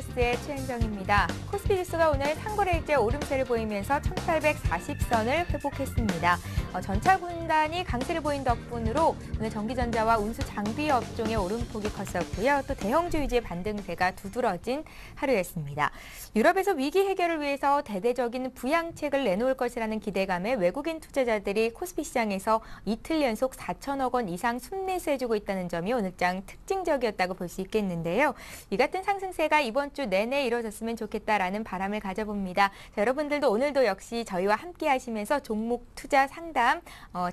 뉴스의 최은정입니다. 코스피 지수가 오늘 상거래일째 오름세를 보이면서 1840선을 회복했습니다. 전차 분단이 강세를 보인 덕분으로 오늘 전기전자와 운수 장비 업종의 오름폭이 컸었고요. 또 대형주유지의 반등세가 두드러진 하루였습니다. 유럽에서 위기 해결을 위해서 대대적인 부양책을 내놓을 것이라는 기대감에 외국인 투자자들이 코스피 시장에서 이틀 연속 4천억 원 이상 순매수해주고 있다는 점이 오늘장 특징적이었다고 볼 수 있겠는데요. 이 같은 상승세가 이번 주 내내 이루어졌으면 좋겠다라는 바람을 가져봅니다. 자, 여러분들도 오늘도 역시 저희와 함께 하시면서 종목 투자 상담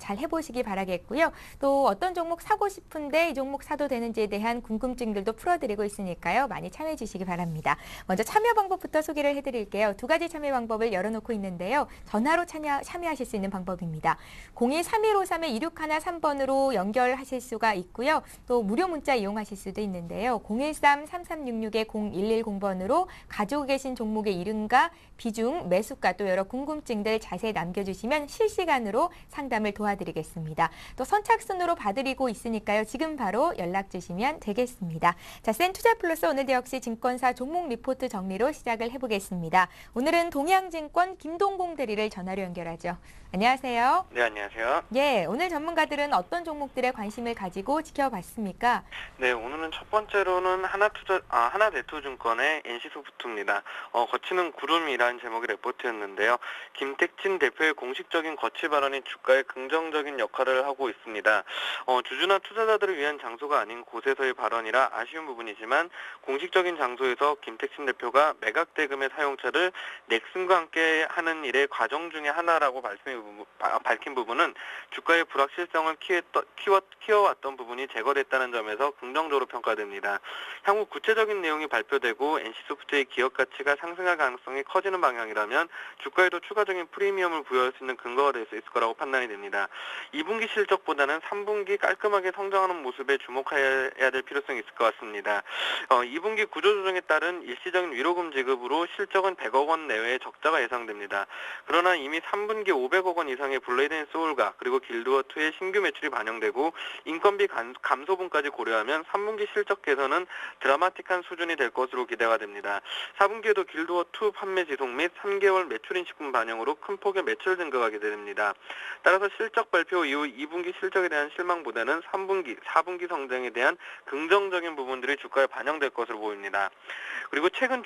잘 해보시기 바라겠고요. 또 어떤 종목 사고 싶은데 이 종목 사도 되는지에 대한 궁금증들도 풀어드리고 있으니까요. 많이 참여해 주시기 바랍니다. 먼저 참여 방법부터 소개를 해드릴게요. 두 가지 참여 방법을 열어놓고 있는데요. 전화로 참여하실 수 있는 방법입니다. 02-3153-2613번으로 연결하실 수가 있고요. 또 무료 문자 이용하실 수도 있는데요. 013-3366-0110번으로 가지고 계신 종목의 이름과 비중, 매수가 또 여러 궁금증들 자세히 남겨주시면 실시간으로 상담을 도와드리겠습니다. 또 선착순으로 봐드리고 있으니까요. 지금 바로 연락 주시면 되겠습니다. 자, 센투자플러스 오늘도 역시 증권사 종목 리포트 정리로 시작을 해보겠습니다. 오늘은 동양증권 김동공 대리를 전화로 연결하죠. 안녕하세요. 네, 안녕하세요. 예, 오늘 전문가들은 어떤 종목들에 관심을 가지고 지켜봤습니까? 네, 오늘은 첫 번째로는 하나대투증권의 NC소프트입니다. 거치는 구름이라는 제목의 레포트였는데요. 김택진 대표의 공식적인 거치 발언이 주가에 긍정적인 역할을 하고 있습니다. 주주나 투자자들을 위한 장소가 아닌 곳에서의 발언이라 아쉬운 부분이지만 공식적인 장소에서 김택진 대표가 매각 대금의 사용처를 넥슨과 함께 하는 일의 과정 중에 하나라고 밝힌 부분은 주가의 불확실성을 키워왔던 부분이 제거됐다는 점에서 긍정적으로 평가됩니다. 향후 구체적인 내용이 발표되고 NC소프트의 기업 가치가 상승할 가능성이 커지는 방향이라면 주가에도 추가적인 프리미엄을 부여할 수 있는 근거가 될 수 있을 거라고 판단이 됩니다. 2분기 실적보다는 3분기 깔끔하게 성장하는 모습에 주목해야 될 필요성이 있을 것 같습니다. 2분기 구조조정에 따른 일시적인 위로금 지급으로 실적은 100억 원 내외의 적자가 예상됩니다. 그러나 이미 3분기 500억 원 이상의 블레이드앤소울과 그리고 길드워2의 신규 매출이 반영되고 인건비 감소분까지 고려하면 3분기 실적 개선은 드라마틱한 수준이 될 것으로 기대가 됩니다. 4분기에도 길드워2 판매 지속 및 3개월 매출 인식분 반영으로 큰 폭의 매출 증가가 기대됩니다. 따라서 실적 발표 이후 2분기 실적에 대한 실망보다는 3분기, 4분기 성장에 대한 긍정적인 부분들이 주가에 반영될 것으로 보입니다. 그리고 최근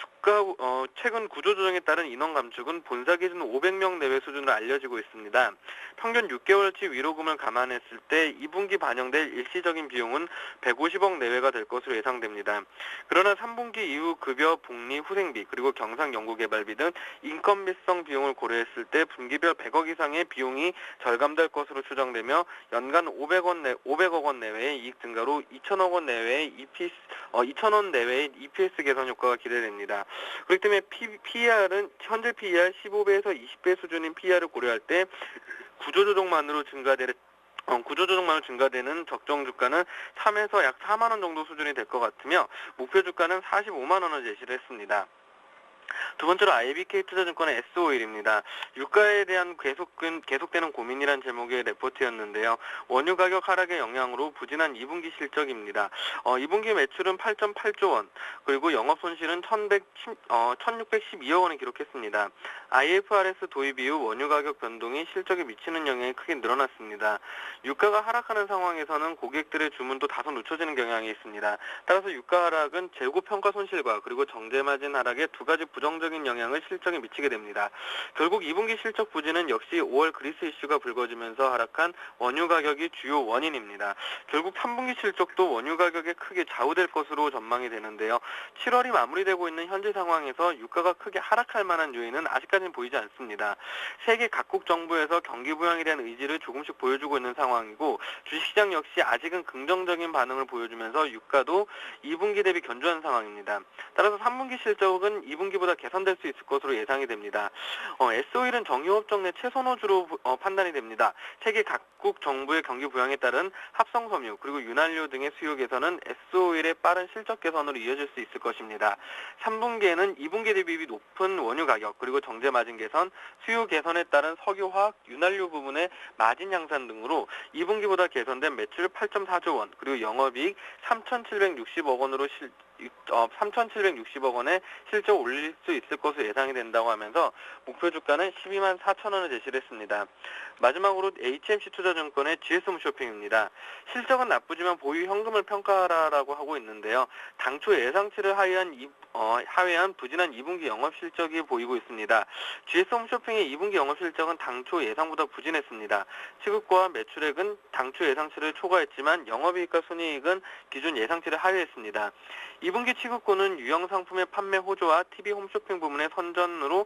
구조조정에 따른 인원 감축은 본사 기준 500명 내외 수준으로 알려지고 있습니다. 평균 6개월치 위로금을 감안했을 때 2분기 반영될 일시적인 비용은 150억 내외가 될 것으로 예상됩니다. 그러나 3분기 이후 급여, 복리, 후생비, 그리고 경상 연구개발비 등 인건비성 비용을 고려했을 때 분기별 100억 이상의 비용이 절감될 것으로 추정되며 연간 500억 원 내외의 이익 증가로 2천억 원 내외의 EPS 개선 효과가 기대됩니다. 그렇기 때문에 PER은 현재 PER 15배에서 20배 수준인 PER을 고려할 때 구조조정만으로 증가되는 적정 주가는 3에서 약 4만 원 정도 수준이 될 것 같으며 목표 주가는 45만 원을 제시를 했습니다. 두 번째로 IBK투자증권의 S-오일입니다. 유가에 대한 계속되는 고민이란 제목의 레포트였는데요. 원유 가격 하락의 영향으로 부진한 2분기 실적입니다. 2분기 매출은 8.8조 원, 그리고 영업 손실은 1,612억 원을 기록했습니다. IFRS 도입 이후 원유 가격 변동이 실적에 미치는 영향이 크게 늘어났습니다. 유가가 하락하는 상황에서는 고객들의 주문도 다소 늦춰지는 경향이 있습니다. 따라서 유가 하락은 재고 평가 손실과 그리고 정제 마진 하락의 두 가지 부정적인 영향을 실적에 미치게 됩니다. 결국 2분기 실적 부진은 역시 5월 그리스 이슈가 불거지면서 하락한 원유 가격이 주요 원인입니다. 결국 3분기 실적도 원유 가격에 크게 좌우될 것으로 전망이 되는데요. 7월이 마무리되고 있는 현재 상황에서 유가가 크게 하락할 만한 요인은 아직까지는 보이지 않습니다. 세계 각국 정부에서 경기 부양에 대한 의지를 조금씩 보여주고 있는 상황이고 주식시장 역시 아직은 긍정적인 반응을 보여주면서 유가도 2분기 대비 견조한 상황입니다. 따라서 3분기 실적은 2분기보다 개선될 수 있을 것으로 예상이 됩니다. S-오일은 정유업종 내 최선호주로 판단이 됩니다. 세계 각국 정부의 경기 부양에 따른 합성섬유 그리고 윤활유 등의 수요 개선은 S-오일의 빠른 실적 개선으로 이어질 수 있을 것입니다. 3분기에는 2분기 대비 높은 원유 가격 그리고 정제 마진 개선, 수요 개선에 따른 석유화학, 윤활유 부분의 마진 향상 등으로 2분기보다 개선된 매출 8.4조 원 그리고 영업이익 3,760억 원으로 3,760억 원의 실적을 올릴 수 있을 것으로 예상이 된다고 하면서 목표 주가는 12만 4천 원을 제시를 했습니다. 마지막으로 HMC 투자증권의 GS홈쇼핑입니다. 실적은 나쁘지만 보유 현금을 평가하라라고 하고 있는데요. 당초 예상치를 하회한 부진한 2분기 영업 실적이 보이고 있습니다. GS홈쇼핑의 2분기 영업 실적은 당초 예상보다 부진했습니다. 취급과 매출액은 당초 예상치를 초과했지만 영업이익과 순이익은 기존 예상치를 하회했습니다. 2분기 취급고는 유형 상품의 판매 호조와 TV 홈쇼핑 부문의 선전으로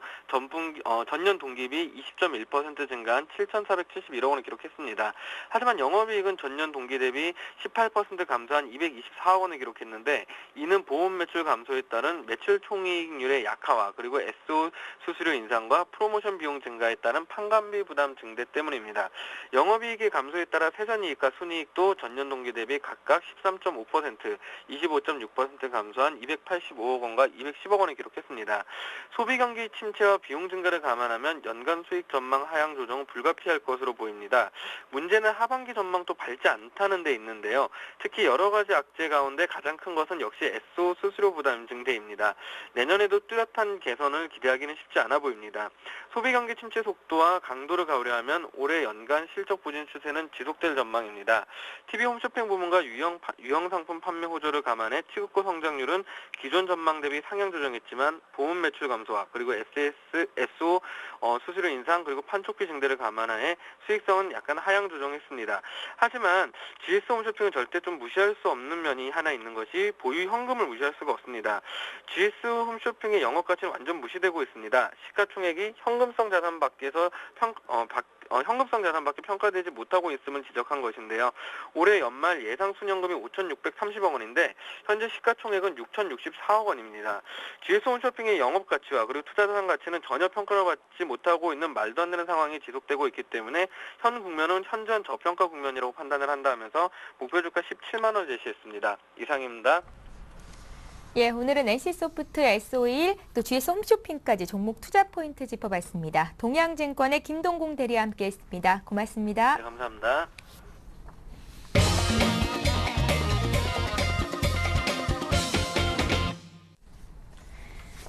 전년 동기비 20.1% 증가한 7,471억 원을 기록했습니다. 하지만 영업이익은 전년 동기 대비 18% 감소한 224억 원을 기록했는데 이는 보험 매출 감소에 따른 매출 총이익률의 약화와 그리고 SO 수수료 인상과 프로모션 비용 증가에 따른 판관비 부담 증대 때문입니다. 영업이익의 감소에 따라 세전이익과 순이익도 전년 동기 대비 각각 13.5%, 25.6% 감소한 285억 원과 210억 원을 기록했습니다. 소비 경기 침체와 비용 증가를 감안하면 연간 수익 전망 하향 조정은 불가피할 것으로 보입니다. 문제는 하반기 전망도 밝지 않다는 데 있는데요. 특히 여러 가지 악재 가운데 가장 큰 것은 역시 SO 수수료 부담 증대입니다. 내년에도 뚜렷한 개선을 기대하기는 쉽지 않아 보입니다. 소비 경기 침체 속도와 강도를 고려하면 올해 연간 실적 부진 추세는 지속될 전망입니다. TV 홈쇼핑 부문과 유형 상품 판매 호조를 감안해 취급고 성장률은 기존 전망 대비 상향 조정했지만 보험 매출 감소와 그리고 SO 수수료 인상 그리고 판촉비 증대를 감안해 수익성은 약간 하향 조정했습니다. 하지만 GS 홈쇼핑은 절대 좀 무시할 수 없는 면이 하나 있는 것이 보유 현금을 무시할 수가 없습니다. GS 홈쇼핑의 영업 가치는 완전 무시되고 있습니다. 시가총액이 현금성 자산 밖에서 현금성 자산밖에 평가되지 못하고 있음을 지적한 것인데요. 올해 연말 예상 순현금이 5,630억 원인데 현재 시가총액은 6,064억 원입니다. GS 홈쇼핑의 영업 가치와 그리고 투자 자산 가치는 전혀 평가를 받지 못하고 있는 말도 안 되는 상황이 지속되고 있기 때문에 현 국면은 현저한 저평가 국면이라고 판단을 한다면서 목표 주가 17만 원 제시했습니다. 이상입니다. 예, 오늘은 NC소프트, S51, 또 GS 홈쇼핑까지 종목 투자 포인트 짚어봤습니다. 동양증권의 김동공 대리와 함께했습니다. 고맙습니다. 네, 감사합니다.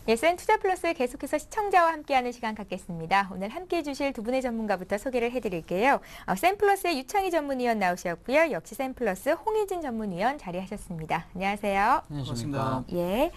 예, 센투자플러스 계속해서 시청자와 함께하는 시간 갖겠습니다. 오늘 함께해 주실 두 분의 전문가부터 소개를 해드릴게요. 센플러스의 유창희 전문위원 나오셨고요. 역시 센플러스 홍희진 전문위원 자리하셨습니다. 안녕하세요. 안녕하십니까. 예.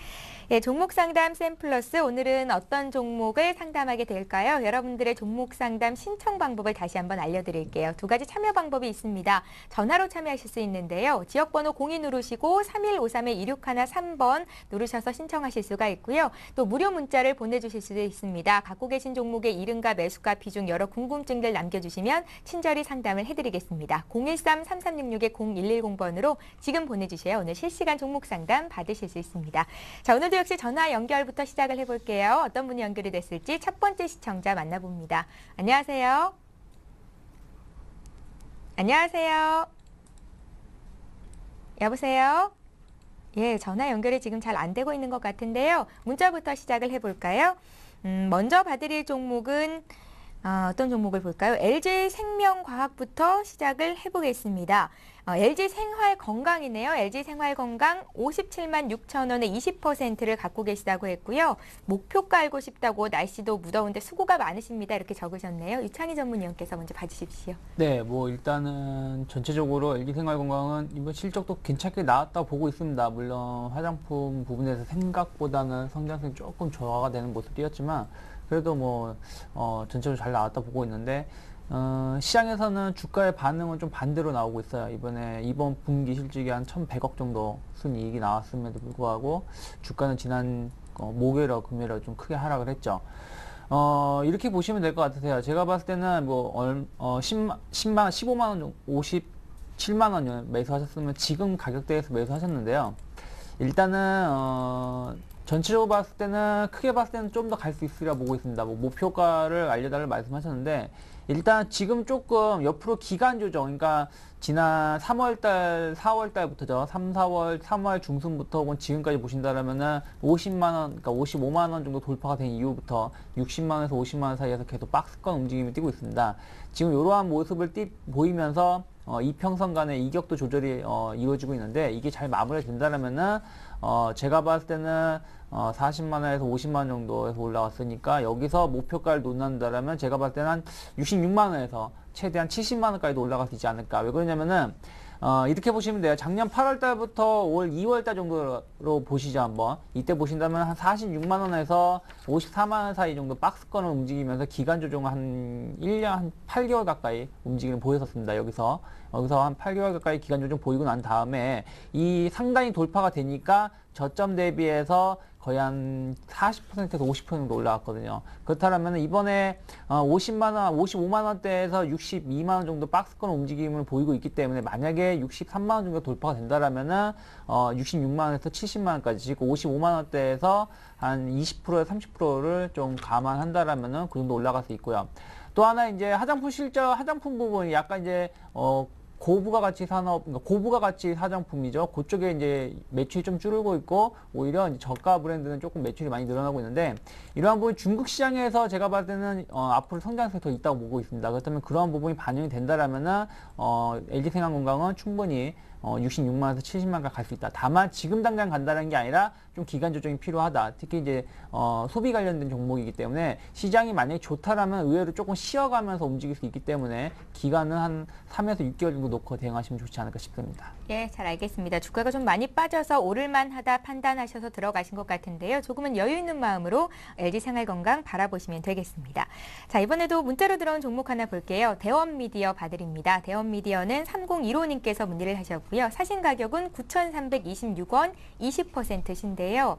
예, 종목 상담 센플러스 오늘은 어떤 종목을 상담하게 될까요? 여러분들의 종목 상담 신청 방법을 다시 한번 알려드릴게요. 두 가지 참여 방법이 있습니다. 전화로 참여하실 수 있는데요. 지역번호 02 누르시고 3153-2613번 누르셔서 신청하실 수가 있고요. 또 무료 문자를 보내주실 수도 있습니다. 갖고 계신 종목의 이름과 매수가 비중 여러 궁금증들 남겨주시면 친절히 상담을 해드리겠습니다. 013-3366-0110번으로 지금 보내주셔야 오늘 실시간 종목 상담 받으실 수 있습니다. 자, 오늘도 역시 전화 연결부터 시작을 해볼게요. 어떤 분이 연결이 됐을지 첫 번째 시청자 만나봅니다. 안녕하세요. 안녕하세요. 여보세요. 예, 전화 연결이 지금 잘 안 되고 있는 것 같은데요. 문자부터 시작을 해볼까요? 먼저 봐드릴 종목은 어떤 종목을 볼까요? LG생명과학부터 시작을 해보겠습니다. LG생활건강이네요. LG생활건강 57만 6천 원에 20%를 갖고 계시다고 했고요. 목표가 알고 싶다고 날씨도 무더운데 수고가 많으십니다. 이렇게 적으셨네요. 유창희 전문위원께서 먼저 봐주십시오. 네, 뭐 일단은 전체적으로 LG생활건강은 이번 실적도 괜찮게 나왔다고 보고 있습니다. 물론 화장품 부분에서 생각보다는 성장성이 조금 저하가 되는 모습이었지만 그래도 뭐 전체적으로 잘 나왔다 보고 있는데 시장에서는 주가의 반응은 좀 반대로 나오고 있어요. 이번 분기 실적이 한 1,100억 정도 순이익이 나왔음에도 불구하고 주가는 지난 목요일하고 금요일에 좀 크게 하락을 했죠. 이렇게 보시면 될 것 같으세요. 제가 봤을 때는 뭐 15만 원 정도, 57만 원 매수하셨으면 지금 가격대에서 매수하셨는데요. 일단은 전체적으로 봤을 때는 크게 봤을 때는 좀 더 갈 수 있으리라 보고 있습니다. 뭐 목표가를 알려달라고 말씀하셨는데 일단 지금 조금 옆으로 기간 조정, 그러니까 지난 3월달, 4월달부터죠. 3월 중순부터 혹은 지금까지 보신다면은 50만 원, 그러니까 55만 원 정도 돌파가 된 이후부터 60만 원에서 50만 원 사이에서 계속 박스권 움직임이 뛰고 있습니다. 지금 이러한 모습을 보이면서 이평선 간의 이격도 조절이 이루어지고 있는데 이게 잘 마무리가 된다면은 제가 봤을 때는 40만 원에서 50만 원 정도에서 올라왔으니까 여기서 목표가를 놓는다라면 제가 봤을 때는 한 66만 원에서 최대한 70만 원까지도 올라갈 수 있지 않을까. 왜 그러냐면은 이렇게 보시면 돼요. 작년 8월 달부터 올 2월 달 정도로 보시죠, 한번. 이때 보신다면 한 46만 원에서 54만 원 사이 정도 박스권을 움직이면서 기간 조정을 한 1년, 한 8개월 가까이 움직임을 보였었습니다. 여기서 한 8개월 가까이 기간 조정 보이고 난 다음에 이 상단이 돌파가 되니까 저점 대비해서 거의 한 40%에서 50% 정도 올라왔거든요. 그렇다면 이번에 50만 원, 55만 원대에서 62만 원 정도 박스권 움직임을 보이고 있기 때문에 만약에 63만 원 정도 돌파가 된다라면은 66만 원에서 70만 원까지, 즉 55만 원대에서 한 20%에서 30%를 좀 감안한다라면은 그 정도 올라갈 수 있고요. 또 하나 이제 화장품 부분이 약간 이제 고부가 가치 산업, 그러니까 고부가 가치 화장품이죠. 그쪽에 이제 매출이 좀 줄고 있고, 오히려 이제 저가 브랜드는 조금 매출이 많이 늘어나고 있는데, 이러한 부분 중국 시장에서 제가 봤을 때는, 앞으로 성장성이 더 있다고 보고 있습니다. 그렇다면 그러한 부분이 반영이 된다라면은, LG생활건강은 충분히 66만원에서 70만원까지 갈 수 있다. 다만 지금 당장 간다는 게 아니라 좀 기간 조정이 필요하다. 특히 이제 소비 관련된 종목이기 때문에 시장이 만약에 좋다라면 의외로 조금 쉬어가면서 움직일 수 있기 때문에 기간은 한 3에서 6개월 정도 놓고 대응하시면 좋지 않을까 싶습니다. 예, 잘 알겠습니다. 주가가 좀 많이 빠져서 오를만하다 판단하셔서 들어가신 것 같은데요. 조금은 여유 있는 마음으로 LG생활건강 바라보시면 되겠습니다. 자, 이번에도 문자로 들어온 종목 하나 볼게요. 대원미디어 봐드립니다. 대원미디어는 3015님께서 문의를 하셨고요. 사신 가격은 9,326원 20%신데요.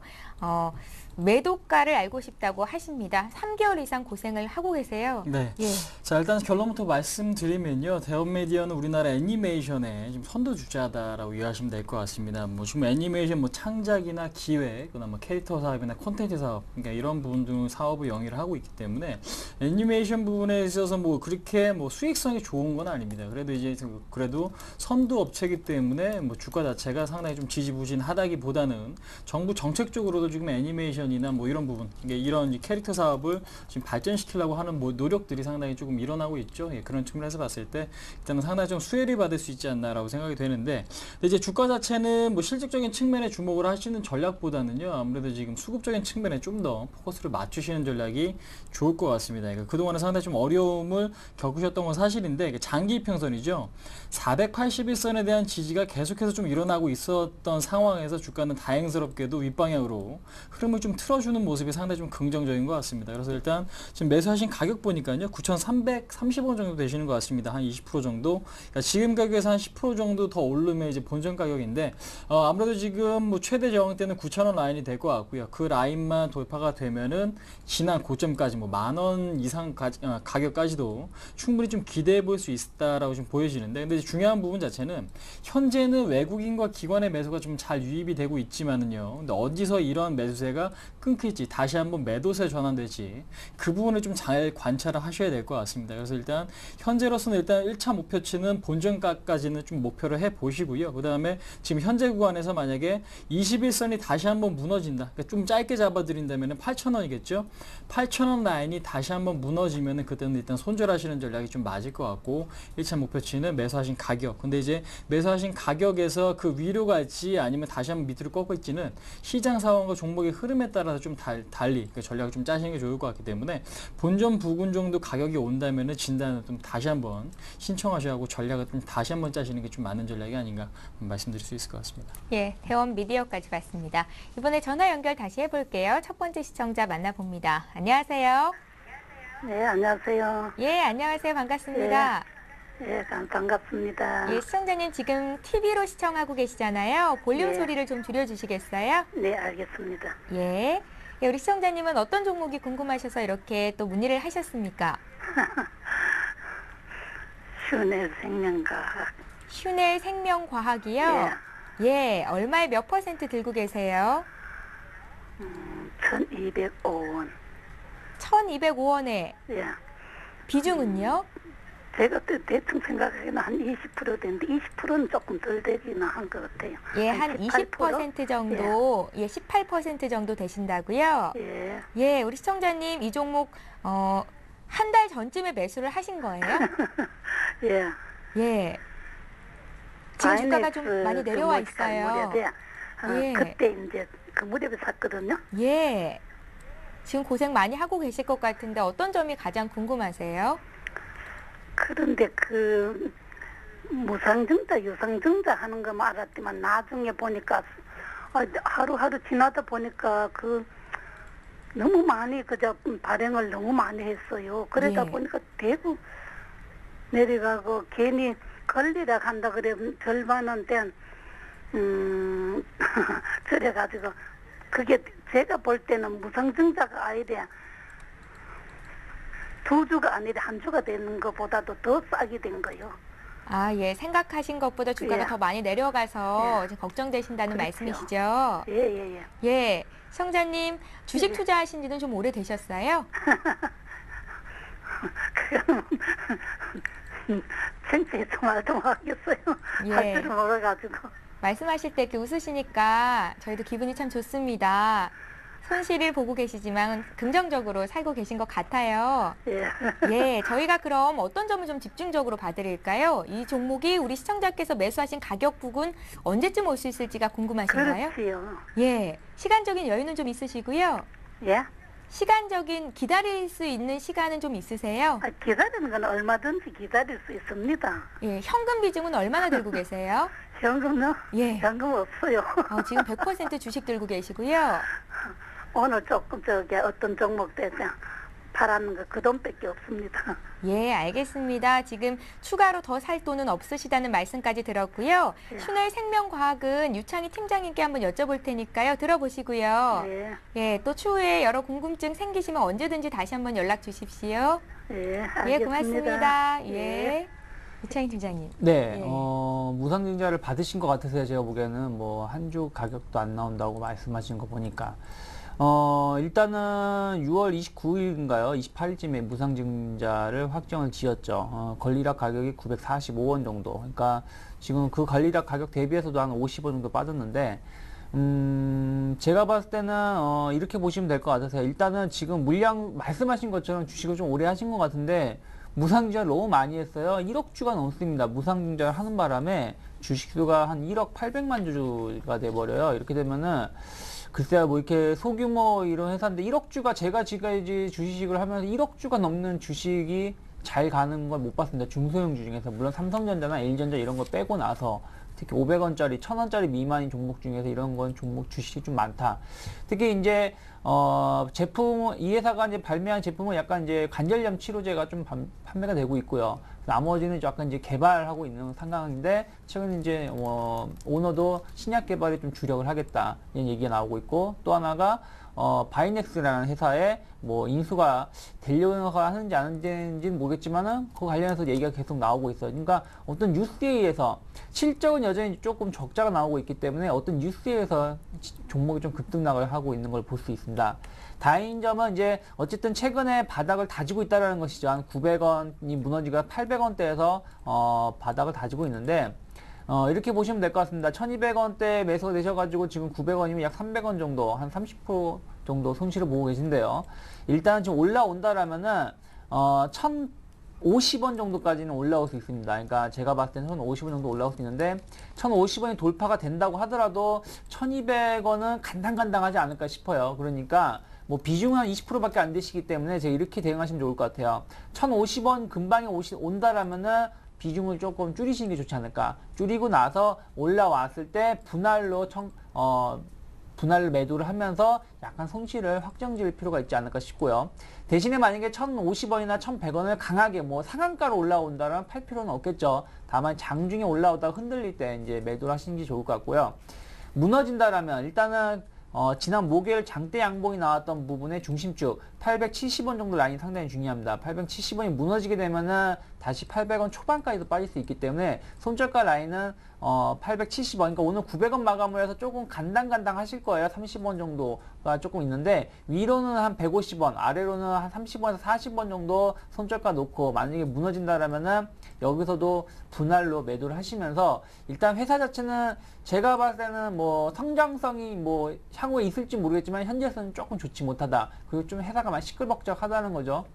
매도가를 알고 싶다고 하십니다. 3개월 이상 고생을 하고 계세요. 네. 예. 자, 일단 결론부터 말씀드리면요. 대원미디어는 우리나라 애니메이션의 지금 선두주자다라고 이해하시면 될 것 같습니다. 뭐 지금 애니메이션 뭐 창작이나 기획, 그다음 뭐 캐릭터 사업이나 콘텐츠 사업, 그러니까 이런 부분 중 사업을 영위를 하고 있기 때문에 애니메이션 부분에 있어서 뭐 그렇게 뭐 수익성이 좋은 건 아닙니다. 그래도 선두 업체이기 때문에 뭐 주가 자체가 상당히 좀 지지부진하다기보다는 정부 정책적으로도 지금 애니메이션이나 뭐 이런 부분, 그러니까 이런 캐릭터 사업을 지금 발전시키려고 하는 뭐 노력들이 상당히 조금 일어나고 있죠. 예, 그런 측면에서 봤을 때 일단은 상당히 좀 수혜를 받을 수 있지 않나라고 생각이 되는데, 근데 이제 주가 자체는 뭐 실질적인 측면에 주목을 하시는 전략보다는요, 아무래도 지금 수급적인 측면에 좀 더 포커스를 맞추시는 전략이 좋을 것 같습니다. 그러니까 그동안은 상당히 좀 어려움을 겪으셨던 건 사실인데, 장기 이평선이죠. 481선에 대한 지지가 계속해서 좀 일어나고 있었던 상황에서 주가는 다행스럽게도 윗방향으로 흐름을 좀 틀어주는 모습이 상당히 좀 긍정적인 것 같습니다. 그래서 일단 지금 매수하신 가격 보니까요, 9,330원 정도 되시는 것 같습니다. 한 20% 정도. 그러니까 지금 가격에서 한 10% 정도 더 오르면 이제 본전 가격인데, 아무래도 지금 뭐 최대 저항 때는 9,000원 라인이 될 것 같고요. 그 라인만 돌파가 되면은 지난 고점까지 뭐 10,000원 이상 가격까지도 충분히 좀 기대해 볼 수 있다라고 좀 보여지는데, 근데 중요한 부분 자체는 현재는 외국인과 기관의 매수가 좀 잘 유입이 되고 있지만은요, 근데 어디서 이런 매수세가 끊길지, 다시 한번 매도세 전환될지 그 부분을 좀 잘 관찰을 하셔야 될 것 같습니다. 그래서 일단 현재로서는 일단 1차 목표치는 본전가까지는 좀 목표를 해 보시고요. 그 다음에 지금 현재 구간에서 만약에 21선이 다시 한번 무너진다, 그러니까 좀 짧게 잡아드린다면 8,000원이겠죠. 8,000원 라인이 다시 한번 무너지면 그때는 일단 손절하시는 전략이 좀 맞을 것 같고, 1차 목표치는 매수하신 가격, 근데 이제 매수하신 가격에서 그 위로 갈지 아니면 다시 한번 밑으로 꺾을지는 시장 상황과 종목의 흐름에 따라서 좀 달리 그 전략을 좀 짜시는 게 좋을 것 같기 때문에, 본전 부근 정도 가격이 온다면은 진단을 좀 다시 한번 신청하셔야 하고 전략을 좀 다시 한번 짜시는 게 좀 맞는 전략이 아닌가 말씀드릴 수 있을 것 같습니다. 예, 대원미디어까지 봤습니다. 이번에 전화 연결 다시 해볼게요. 첫 번째 시청자 만나봅니다. 안녕하세요. 네, 안녕하세요. 예, 안녕하세요. 반갑습니다. 예, 반갑습니다. 예, 시청자님 지금 TV로 시청하고 계시잖아요. 볼륨 네. 소리를 좀 줄여주시겠어요? 네, 알겠습니다. 예. 예, 우리 시청자님은 어떤 종목이 궁금하셔서 이렇게 또 문의를 하셨습니까? 슈넬 생명과학. 슈넬 생명과학이요? 예, 얼마에 몇 % 들고 계세요? 1205원. 1,205원에 예. 비중은요? 제가 대충 생각하기에는 한 20% 되는데 20%는 조금 덜 되기는 한 것 같아요. 예, 한 20% 정도, 예, 18% 정도 되신다고요? 예. 예, 우리 시청자님 이 종목 한 달 전쯤에 매수를 하신 거예요? 예. 예. 지금 주가가 좀 바이넥스 많이 내려와 그 잘 있어요. 무렵에, 예. 그때 이제 그 무렵에 샀거든요. 예. 지금 고생 많이 하고 계실 것 같은데 어떤 점이 가장 궁금하세요? 그런데 그 무상증자, 유상증자 하는 거만 알았지만 나중에 보니까 하루하루 지나다 보니까 그 너무 많이 그저 발행을 너무 많이 했어요. 그러다 예. 보니까 대구 내려가고 괜히 걸리라 한다 그래 절반은 된 저래가지고 그게 제가 볼 때는 무상증자가 아니라 2주가 아니라 1주가 되는 것보다도 더 싸게 된 거요. 아, 예. 생각하신 것보다 주가가 예. 더 많이 내려가서 예. 이제 걱정되신다는 그렇죠. 말씀이시죠? 예예예. 예. 시청자님, 주식 예. 투자하신 지는 좀 오래 되셨어요? 그거는 생체에서 말도 하겠어요. 예. 할 줄을 몰라가지고. 말씀하실 때 이렇게 웃으시니까 저희도 기분이 참 좋습니다. 손실을 보고 계시지만 긍정적으로 살고 계신 것 같아요. 예. 예, 저희가 그럼 어떤 점을 좀 집중적으로 봐드릴까요? 이 종목이 우리 시청자께서 매수하신 가격 부근 언제쯤 올 수 있을지가 궁금하신가요? 그렇지요. 예, 시간적인 여유는 좀 있으시고요. 예. 시간적인 기다릴 수 있는 시간은 좀 있으세요? 기다리는 건 얼마든지 기다릴 수 있습니다. 예, 현금 비중은 얼마나 들고 계세요? 현금요? 예. 현금 없어요. 지금 100% 주식 들고 계시고요. 오늘 조금 어떤 종목 대상 팔았는 거 그 돈밖에 없습니다. 예, 알겠습니다. 지금 추가로 더 살 돈은 없으시다는 말씀까지 들었고요. 예. 슈넬 생명과학은 유창희 팀장님께 한번 여쭤볼 테니까요. 들어보시고요. 예. 예, 또 추후에 여러 궁금증 생기시면 언제든지 다시 한번 연락 주십시오. 예. 알겠습니다. 예, 고맙습니다. 예. 유창희 팀장님. 네, 예. 무상증자를 받으신 것 같아서요. 제가 보기에는 뭐 한 주 가격도 안 나온다고 말씀하신 거 보니까. 일단은 6월 29일인가요? 28일쯤에 무상증자를 확정을 지었죠. 권리락 가격이 945원 정도. 그러니까 지금 그 권리락 가격 대비해서도 한 50원 정도 빠졌는데, 제가 봤을 때는, 이렇게 보시면 될 것 같아서요. 일단은 지금 물량, 말씀하신 것처럼 주식을 좀 오래 하신 것 같은데, 무상증자를 너무 많이 했어요. 1억 주가 넘습니다. 무상증자를 하는 바람에 주식수가 한 1억 800만 주가 돼버려요. 이렇게 되면은, 글쎄요, 뭐 이렇게 소규모 이런 회사인데 1억 주가 제가 지금까지 주식을 하면서 1억 주가 넘는 주식이 잘 가는 걸 못 봤습니다. 중소형 주 중에서. 물론 삼성전자나 LG전자 이런 거 빼고 나서 특히 500원짜리, 1000원짜리 미만인 종목 중에서 이런 건 종목 주식이 좀 많다. 특히 이제 제품, 이 회사가 이제 발매한 제품은 약간 이제 관절염 치료제가 좀 판매가 되고 있고요. 나머지는 약간 이제 개발하고 있는 상황인데, 최근 이제, 오너도 신약 개발에 좀 주력을 하겠다. 이런 얘기가 나오고 있고, 또 하나가, 바이넥스라는 회사에 뭐 인수가 되려고 하는지 안 하는지는 모르겠지만은 그 관련해서 얘기가 계속 나오고 있어요. 그러니까 어떤 뉴스에 의해서 실적은 여전히 조금 적자가 나오고 있기 때문에 어떤 뉴스에 의해서 종목이 좀 급등락을 하고 있는 걸 볼 수 있습니다. 다행인 점은 이제 어쨌든 최근에 바닥을 다지고 있다는 것이죠. 한 900원이 무너지가 800원대에서 바닥을 다지고 있는데 이렇게 보시면 될 것 같습니다. 1200원대 매수가 되셔가지고 지금 900원이면 약 300원 정도, 한 30% 정도 손실을 보고 계신데요. 일단 지금 올라온다라면은, 1050원 정도까지는 올라올 수 있습니다. 그러니까 제가 봤을 때는 1050원 정도 올라올 수 있는데, 1050원이 돌파가 된다고 하더라도 1200원은 간당간당하지 않을까 싶어요. 그러니까, 뭐 비중은 한 20%밖에 안 되시기 때문에 제가 이렇게 대응하시면 좋을 것 같아요. 1050원 근방에 온다라면은, 비중을 조금 줄이시는 게 좋지 않을까. 줄이고 나서 올라왔을 때 분할 매도를 하면서 약간 손실을 확정지을 필요가 있지 않을까 싶고요. 대신에 만약에 1050원이나 1100원을 강하게 뭐 상한가로 올라온다면 팔 필요는 없겠죠. 다만 장중에 올라오다가 흔들릴 때 이제 매도를 하시는 게 좋을 것 같고요. 무너진다라면 일단은 지난 목요일 장대 양봉이 나왔던 부분의 중심축 870원 정도 라인이 상당히 중요합니다. 870원이 무너지게 되면은 다시 800원 초반까지도 빠질 수 있기 때문에 손절가 라인은 870원, 그러니까 오늘 900원 마감을 해서 조금 간당간당 하실 거예요. 30원 정도가 조금 있는데 위로는 한 150원, 아래로는 한 30원에서 40원 정도 손절가 놓고 만약에 무너진다라면은 여기서도 분할로 매도를 하시면서 일단 회사 자체는 제가 봤을 때는 뭐 성장성이 뭐 향후에 있을지 모르겠지만 현재에서는 조금 좋지 못하다. 그리고 좀 회사가 많이 시끌벅적하다는 거죠.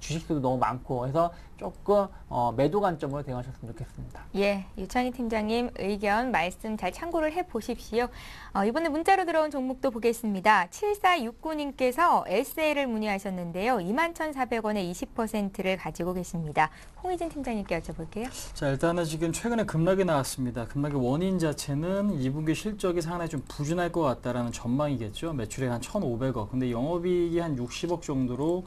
주식수도 너무 많고 해서 조금 매도 관점으로 대응하셨으면 좋겠습니다. 예, 유창희 팀장님 의견 말씀 잘 참고를 해보십시오. 이번에 문자로 들어온 종목도 보겠습니다. 7469님께서 SL을 문의하셨는데요. 21,400원에 20%를 가지고 계십니다. 홍희진 팀장님께 여쭤볼게요. 자, 일단은 지금 최근에 급락이 나왔습니다. 급락의 원인 자체는 2분기 실적이 상당히 좀 부진할 것 같다라는 전망이겠죠. 매출액 한 1,500억. 근데 영업이익이 한 60억 정도로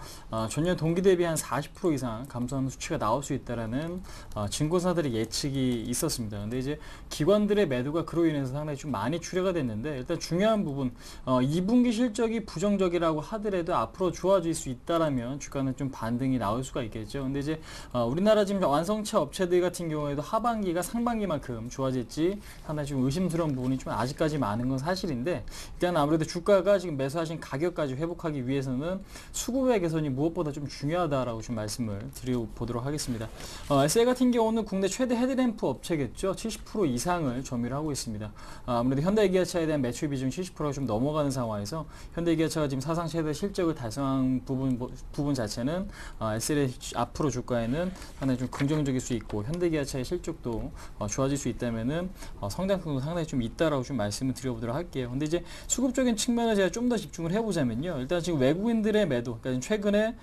전년 동기 대비 한 40% 이상 감소하는 수치가 나올 수 있다라는 증권사들의 예측이 있었습니다. 근데 이제 기관들의 매도가 그로 인해서 상당히 좀 많이 출회가 됐는데, 일단 중요한 부분 2분기 실적이 부정적이라고 하더라도 앞으로 좋아질 수 있다라면 주가는 좀 반등이 나올 수가 있겠죠. 근데 이제 우리나라 지금 완성차 업체들 같은 경우에도 하반기가 상반기만큼 좋아질지 상당히 좀 의심스러운 부분이 좀 아직까지 많은 건 사실인데, 일단 아무래도 주가가 지금 매수하신 가격까지 회복하기 위해서는 수급의 개선이 무엇보다 좀 중요하다라고 좀 말씀을 드려보도록 하겠습니다. SL 같은 경우는 국내 최대 헤드램프 업체겠죠. 70% 이상을 점유를 하고 있습니다. 아무래도 현대기아차에 대한 매출 비중 70%가 좀 넘어가는 상황에서 현대기아차가 지금 사상 최대 실적을 달성한 부분 자체는 SL의 앞으로 주가에는 상당히 좀 긍정적일 수 있고, 현대기아차의 실적도 좋아질 수 있다면은 성장성도 상당히 좀 있다라고 좀 말씀을 드려보도록 할게요. 근데 이제 수급적인 측면을 제가 좀 더 집중을 해보자면요. 일단 지금 외국인들의 매도, 그러니까 최근에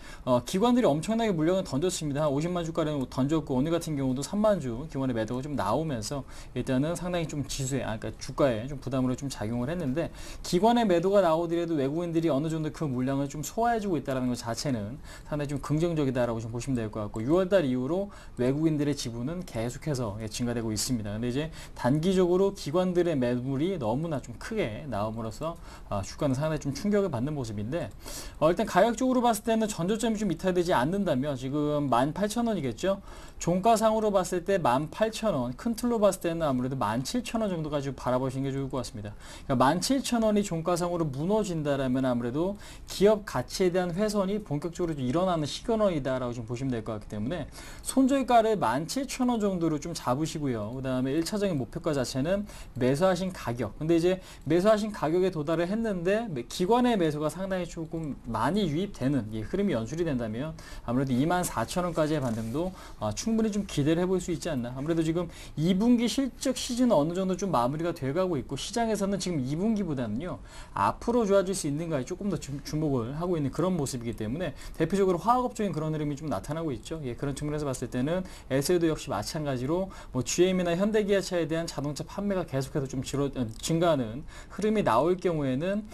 기관들이 엄청나게 물량을 던졌습니다. 한 50만 주가량 던졌고, 오늘 같은 경우도 3만 주 기관의 매도가 좀 나오면서 일단은 상당히 좀 지수에, 그러니까 주가에 좀 부담으로 좀 작용을 했는데, 기관의 매도가 나오더라도 외국인들이 어느 정도 그 물량을 좀 소화해주고 있다는 것 자체는 상당히 좀 긍정적이다라고 좀 보시면 될 것 같고, 6월달 이후로 외국인들의 지분은 계속해서 증가되고 있습니다. 근데 이제 단기적으로 기관들의 매물이 너무나 좀 크게 나옴으로써 주가는 상당히 좀 충격을 받는 모습인데, 일단 가격적으로 봤을 때는 전저점이 좀 이탈되지 않는다면 지금 18,000원이겠죠. 종가상으로 봤을 때 18,000원, 큰 틀로 봤을 때는 아무래도 17,000원 정도까지 바라보시는 게 좋을 것 같습니다. 그러니까 17,000원이 종가상으로 무너진다라면 아무래도 기업 가치에 대한 훼손이 본격적으로 좀 일어나는 시그널이다라고 좀 보시면 될 것 같기 때문에 손절가를 17,000원 정도로 좀 잡으시고요. 그 다음에 1차적인 목표가 자체는 매수하신 가격. 근데 이제 매수하신 가격에 도달을 했는데 기관의 매수가 상당히 조금 많이 유입되는 흐름이 연출이 된다면 아무래도 24,000원까지의 반등도 충분히 좀 기대를 해볼 수 있지 않나. 아무래도 지금 2분기 실적 시즌은 어느 정도 좀 마무리가 돼가고 있고, 시장에서는 지금 2분기보다는요 앞으로 좋아질 수 있는가에 조금 더 주목을 하고 있는 그런 모습이기 때문에 대표적으로 화학업적인 그런 흐름이 좀 나타나고 있죠. 그런 측면에서 봤을 때는 SL도 역시 마찬가지로 GM이나 현대기아차에 대한 자동차 판매가 계속해서 좀 증가하는 흐름이 나올 경우에는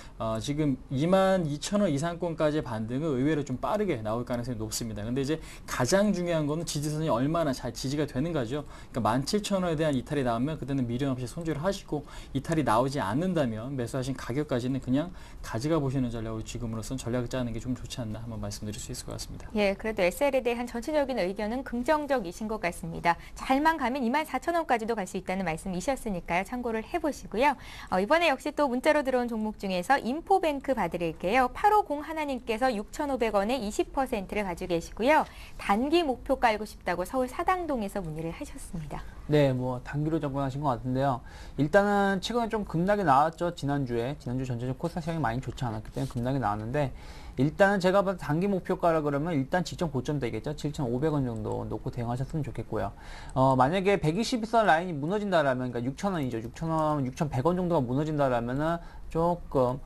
지금 22,000원 이상권까지의 반등은 의외로 좀 빠르게 나올 가능성이 높습니다. 근데 이제 가장 중요한 거는 지지선이 얼마나 잘 지지가 되는가죠. 그러니까 17,000원에 대한 이탈이 나오면 그때는 미련 없이 손절을 하시고, 이탈이 나오지 않는다면 매수하신 가격까지는 그냥 가져가 보시는 전략으로 지금으로선 전략을 짜는 게 좀 좋지 않나 한번 말씀드릴 수 있을 것 같습니다. 예, 그래도 SL에 대한 전체적인 의견은 긍정적이신 것 같습니다. 잘만 가면 24,000원까지도 갈 수 있다는 말씀이셨으니까요. 참고를 해보시고요. 이번에 역시 또 문자로 들어온 종목 중에서 인포뱅크 봐드릴게요. 850 하나님께서 6,500원에 20%를 가지고 계시고요. 단기 목표 깔고 싶다고 서울 사당동에서 문의를 하셨습니다. 네, 단기로 접근하신 것 같은데요. 일단은 최근에 좀 급락이 나왔죠. 지난주 전체적 코스닥 시장이 많이 좋지 않았기 때문에 급락이 나왔는데, 일단은 제가 봐도 단기 목표가라 그러면 일단 직전 고점 되겠죠. 7,500원 정도 놓고 대응하셨으면 좋겠고요. 만약에 121선 라인이 무너진다라면, 그러니까 6,000원이죠. 6,000원, 6,100원 정도가 무너진다라면은 조금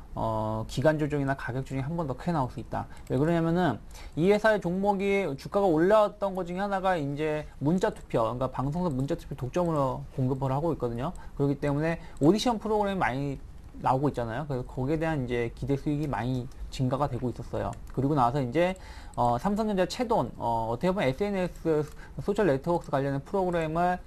기간 조정이나 가격 조정이 한 번 더 크게 나올 수 있다. 왜 그러냐면은 이 회사의 종목이 주가가 올라왔던 것 중에 하나가 이제 문자 투표, 그러니까 방송사 문자 투표 독점으로 공급을 하고 있거든요. 그렇기 때문에 오디션 프로그램이 많이 나오고 있잖아요. 그래서 거기에 대한 이제 기대 수익이 많이 증가가 되고 있었어요. 그리고 나서 이제 삼성전자 채돈, 어떻게 보면 SNS 소셜 네트워크 관련된 프로그램을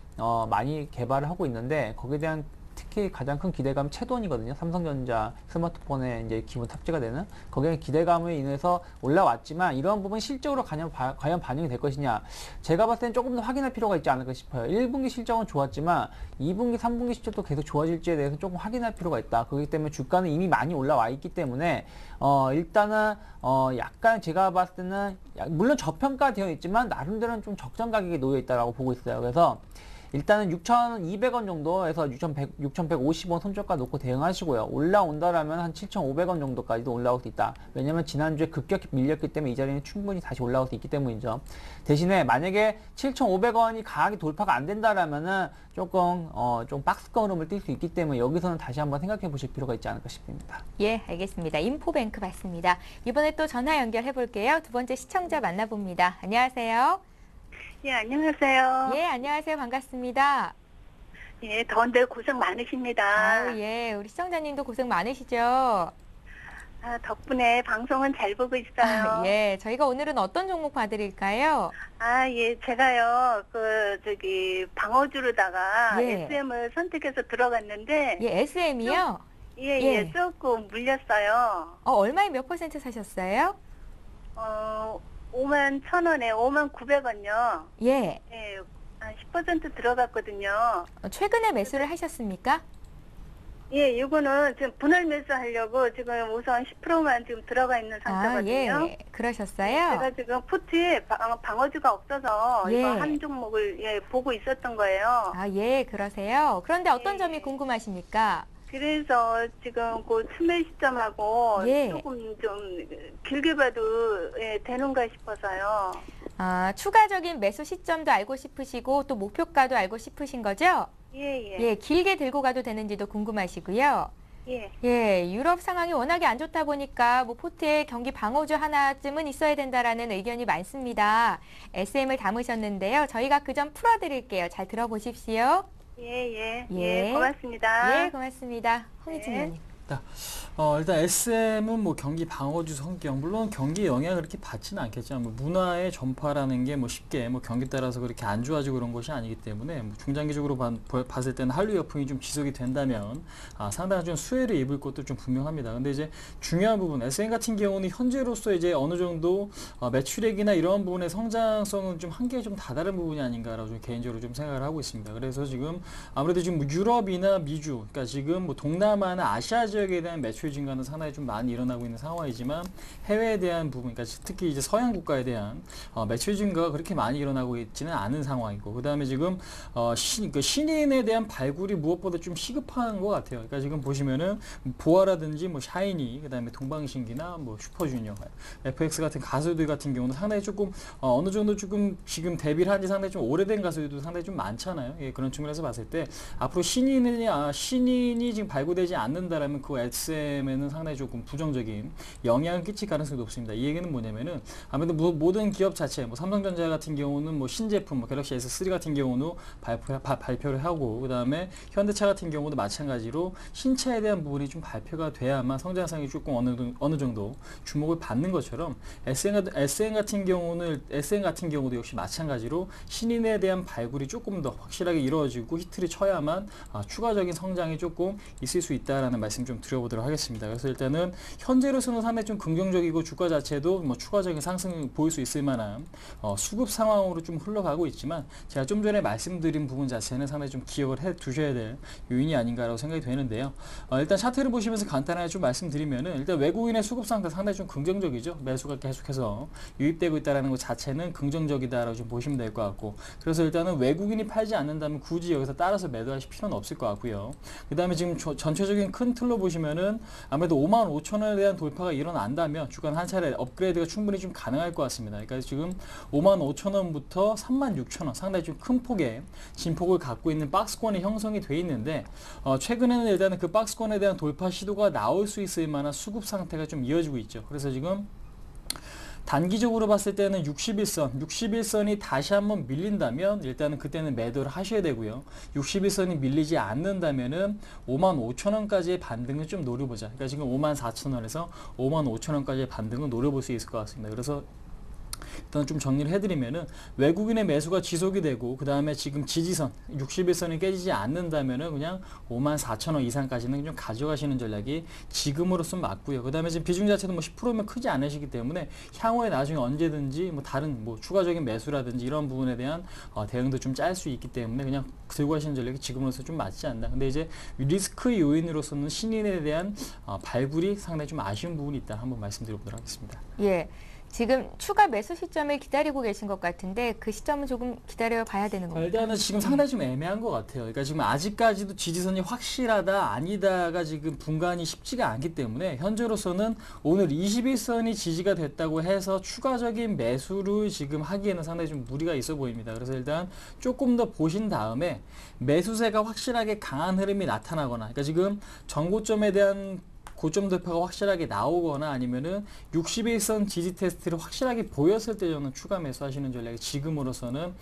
많이 개발을 하고 있는데, 거기에 대한 특히 가장 큰 기대감은 채돈이거든요. 삼성전자 스마트폰에 이제 기본 탑재가 되는, 거기에 기대감으로 인해서 올라왔지만 이런 부분 실적으로 과연 반영이 될 것이냐, 제가 봤을 땐 조금 더 확인할 필요가 있지 않을까 싶어요. 1분기 실적은 좋았지만 2분기, 3분기 실적도 계속 좋아질지에 대해서 조금 확인할 필요가 있다. 그렇기 때문에 주가는 이미 많이 올라와 있기 때문에 일단은 약간 제가 봤을 때는 물론 저평가되어 있지만 나름대로는 좀 적정 가격에 놓여 있다라고 보고 있어요. 그래서 일단은 6,200원 정도에서 6,150원 손절가 놓고 대응하시고요. 올라온다라면 한 7,500원 정도까지도 올라올 수 있다. 왜냐면 지난주에 급격히 밀렸기 때문에 이 자리는 충분히 다시 올라올 수 있기 때문이죠. 대신에 만약에 7,500원이 강하게 돌파가 안 된다라면은 조금 좀 박스권 흐름을 띌 수 있기 때문에 여기서는 다시 한번 생각해 보실 필요가 있지 않을까 싶습니다. 예, 알겠습니다. 인포뱅크 받습니다. 이번에 또 전화 연결해 볼게요. 두 번째 시청자 만나봅니다. 안녕하세요. 예, 안녕하세요. 예, 안녕하세요. 반갑습니다. 예, 더운데 고생 많으십니다. 아우, 예, 우리 시청자님도 고생 많으시죠? 덕분에 방송은 잘 보고 있어요. 예, 저희가 오늘은 어떤 종목 봐드릴까요? 예, 제가요, 방어주로다가 예. SM을 선택해서 들어갔는데, 예, SM이요? 예. 조금 물렸어요. 얼마에 몇 퍼센트 사셨어요? 51,000원에 59,900원요. 예, 예, 한 10% 들어갔거든요. 최근에 매수를 하셨습니까? 예, 이거는 지금 분할 매수하려고 지금 우선 10%만 지금 들어가 있는 상태거든요. 예, 그러셨어요? 제가 지금 포트에 방어주가 없어서 예. 이거 한 종목을 보고 있었던 거예요. 예, 그러세요. 그런데 어떤 예. 점이 궁금하십니까? 그래서 지금 그 수매 시점하고 예. 조금 좀 길게 봐도 되는가 싶어서요. 추가적인 매수 시점도 알고 싶으시고 또 목표가도 알고 싶으신 거죠? 예. 예, 길게 들고 가도 되는지도 궁금하시고요. 예. 예, 유럽 상황이 워낙에 안 좋다 보니까 뭐 포트에 경기 방어주 하나쯤은 있어야 된다라는 의견이 많습니다. SM을 담으셨는데요. 저희가 그 점 풀어드릴게요. 잘 들어보십시오. 예. 예, 고맙습니다. 고맙습니다. 홍희진 네. 의원님. 일단 SM은 뭐 경기 방어주 성격, 물론 경기에 영향을 그렇게 받지는 않겠지만, 뭐 문화의 전파라는 게 뭐 쉽게 뭐 경기 따라서 그렇게 안 좋아지고 그런 것이 아니기 때문에 뭐 중장기적으로 봤을 때는 한류 여풍이 좀 지속이 된다면 상당히 좀 수혜를 입을 것도 좀 분명합니다. 근데 이제 중요한 부분, SM 같은 경우는 현재로서 이제 어느 정도 매출액이나 이런 부분의 성장성은 좀 한계에 좀 다다른 부분이 아닌가라고 좀 개인적으로 좀 생각을 하고 있습니다. 그래서 지금 아무래도 지금 뭐 유럽이나 미주, 그러니까 지금 뭐 동남아나 아시아 지역에 대한 매출 증가는 상당히 좀 많이 일어나고 있는 상황이지만, 해외에 대한 부분, 그러니까 특히 이제 서양 국가에 대한 매출 증가가 그렇게 많이 일어나고 있지는 않은 상황이고, 그 다음에 지금 신인에 대한 발굴이 무엇보다 좀 시급한 것 같아요. 그러니까 지금 보시면은 보아라든지 뭐 샤이니, 그 다음에 동방신기나 뭐 슈퍼주니어, FX 같은 가수들 같은 경우는 상당히 조금 어느 정도 조금 지금 데뷔를 한 지 상당히 좀 오래된 가수들도 상당히 좀 많잖아요. 예, 그런 측면에서 봤을 때 앞으로 신인이 지금 발굴되지 않는다라면 그 SM에는 상당히 조금 부정적인 영향을 끼칠 가능성이 높습니다. 이 얘기는 뭐냐면은 아무래도 모든 기업 자체, 뭐 삼성전자 같은 경우는 뭐 신제품, 뭐 갤럭시 S3 같은 경우는 발표를 하고, 그 다음에 현대차 같은 경우도 마찬가지로 신차에 대한 부분이 좀 발표가 돼야만 성장성이 조금 어느 정도 주목을 받는 것처럼 SM 같은 경우도 역시 마찬가지로 신인에 대한 발굴이 조금 더 확실하게 이루어지고 히트를 쳐야만 추가적인 성장이 조금 있을 수 있다라는 말씀 좀 드려보도록 하겠습니다. 그래서 일단은 현재로서는 상당히 좀 긍정적이고 주가 자체도 뭐 추가적인 상승을 보일 수 있을 만한 수급 상황으로 좀 흘러가고 있지만, 제가 좀 전에 말씀드린 부분 자체는 상당히 좀 기억을 해 두셔야 될 요인이 아닌가라고 생각이 되는데요. 일단 차트를 보시면서 간단하게 좀 말씀드리면은, 일단 외국인의 수급 상태 상당히 좀 긍정적이죠. 매수가 계속해서 유입되고 있다는 것 자체는 긍정적이다라고 좀 보시면 될 것 같고, 그래서 일단은 외국인이 팔지 않는다면 굳이 여기서 따라서 매도하실 필요는 없을 것 같고요. 그 다음에 지금 전체적인 큰 틀로 보시면은 아무래도 55,000원에 대한 돌파가 일어난다면 주간 한 차례 업그레이드가 충분히 좀 가능할 것 같습니다. 그러니까 지금 55,000원부터 36,000원 상당히 좀 큰 폭의 진폭을 갖고 있는 박스권이 형성이 돼 있는데, 최근에는 일단은 그 박스권에 대한 돌파 시도가 나올 수 있을 만한 수급 상태가 좀 이어지고 있죠. 그래서 지금 단기적으로 봤을 때는 61선이 다시 한번 밀린다면 일단은 그때는 매도를 하셔야 되고요. 61선이 밀리지 않는다면은 55,000원까지의 반등을 좀 노려보자. 그러니까 지금 54,000원에서 55,000원까지의 반등을 노려볼 수 있을 것 같습니다. 그래서 일단 좀 정리를 해드리면은, 외국인의 매수가 지속이 되고, 그 다음에 지금 지지선 61선이 깨지지 않는다면은 그냥 54,000원 이상까지는 좀 가져가시는 전략이 지금으로선 맞고요. 그 다음에 지금 비중 자체도 뭐 10%면 크지 않으시기 때문에 향후에 나중에 언제든지 뭐 다른 뭐 추가적인 매수라든지 이런 부분에 대한 대응도 좀 짤 수 있기 때문에 그냥 들고 가시는 전략이 지금으로서 좀 맞지 않나. 근데 이제 리스크 요인으로서는 신인에 대한 발굴이 상당히 좀 아쉬운 부분이 있다. 한번 말씀드려보도록 하겠습니다. 예. 지금 추가 매수 시점을 기다리고 계신 것 같은데 그 시점은 조금 기다려 봐야 되는 겁니다. 일단은 지금 상당히 좀 애매한 것 같아요. 그러니까 지금 아직까지도 지지선이 확실하다 아니다가 지금 분간이 쉽지가 않기 때문에 현재로서는 오늘 21선이 지지가 됐다고 해서 추가적인 매수를 지금 하기에는 상당히 좀 무리가 있어 보입니다. 그래서 일단 조금 더 보신 다음에 매수세가 확실하게 강한 흐름이 나타나거나, 그러니까 지금 전고점에 대한 고점 돌파가 확실하게 나오거나 아니면은 61선 지지 테스트를 확실하게 보였을 때 저는 추가 매수하시는 전략이 지금으로서는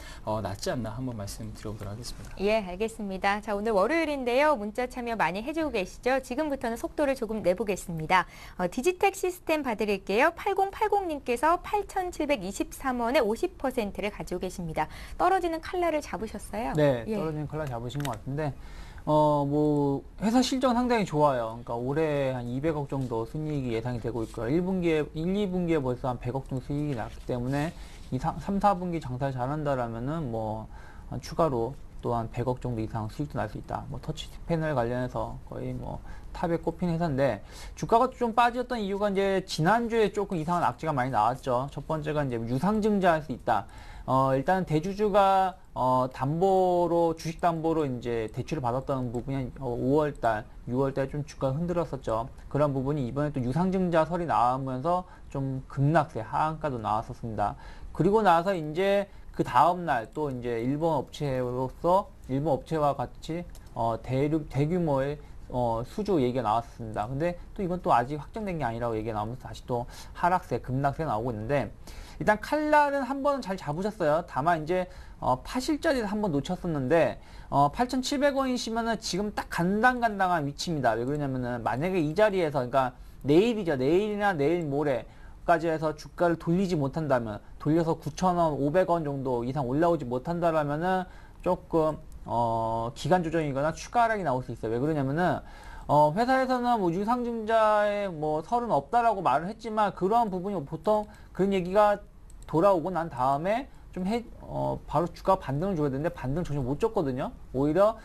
낫지 않나 한번 말씀드려보도록 하겠습니다. 예, 알겠습니다. 자, 오늘 월요일인데요. 문자 참여 많이 해주고 계시죠? 지금부터는 속도를 조금 내보겠습니다. 디지텍 시스템 봐드릴게요. 8080님께서 8,723원에 50%를 가지고 계십니다. 떨어지는 칼날을 잡으셨어요? 네, 예. 떨어지는 컬러 잡으신 것 같은데, 뭐, 회사 실적은 상당히 좋아요. 그러니까 올해 한 200억 정도 순이익이 예상이 되고 있고요. 1, 2분기에 벌써 한 100억 정도 수익이 났기 때문에 3, 4분기 장사를 잘한다라면은 뭐, 추가로 또 한 100억 정도 이상 수익도 날 수 있다. 뭐, 터치 패널 관련해서 거의 뭐, 탑에 꼽힌 회사인데, 주가가 좀 빠졌던 이유가 이제 지난주에 조금 이상한 악재가 많이 나왔죠. 첫 번째가 이제 유상증자할 수 있다. 일단 대주주가 담보로 주식 담보로 이제 대출을 받았던 부분이 5월달, 6월달 좀 주가가 흔들었었죠. 그런 부분이 이번에 또 유상증자설이 나오면서 좀 급락세, 하한가도 나왔었습니다. 그리고 나서 이제 그 다음 날 또 이제 일본 업체와 같이 대규모의 수주 얘기가 나왔습니다. 근데 또 이건 또 아직 확정된 게 아니라고 얘기가 나오면서 다시 또 하락세, 급락세 나오고 있는데, 일단 칼날은 한 번은 잘 잡으셨어요. 다만 이제 파실 자리를 한 번 놓쳤었는데 8,700원이시면은 지금 딱 간당간당한 위치입니다. 왜 그러냐면은 만약에 이 자리에서, 그러니까 내일이죠. 내일이나 내일 모레까지 해서 주가를 돌리지 못한다면, 돌려서 9,000원, 500원 정도 이상 올라오지 못한다라면은 조금 기간 조정이거나 추가 하락이 나올 수 있어요. 왜 그러냐면은 회사에서는 뭐 유상증자에 뭐 설은 없다라고 말을 했지만, 그러한 부분이 보통 그런 얘기가 돌아오고 난 다음에 좀 바로 주가 반등을 줘야 되는데 반등 전혀 못 줬거든요. 오히려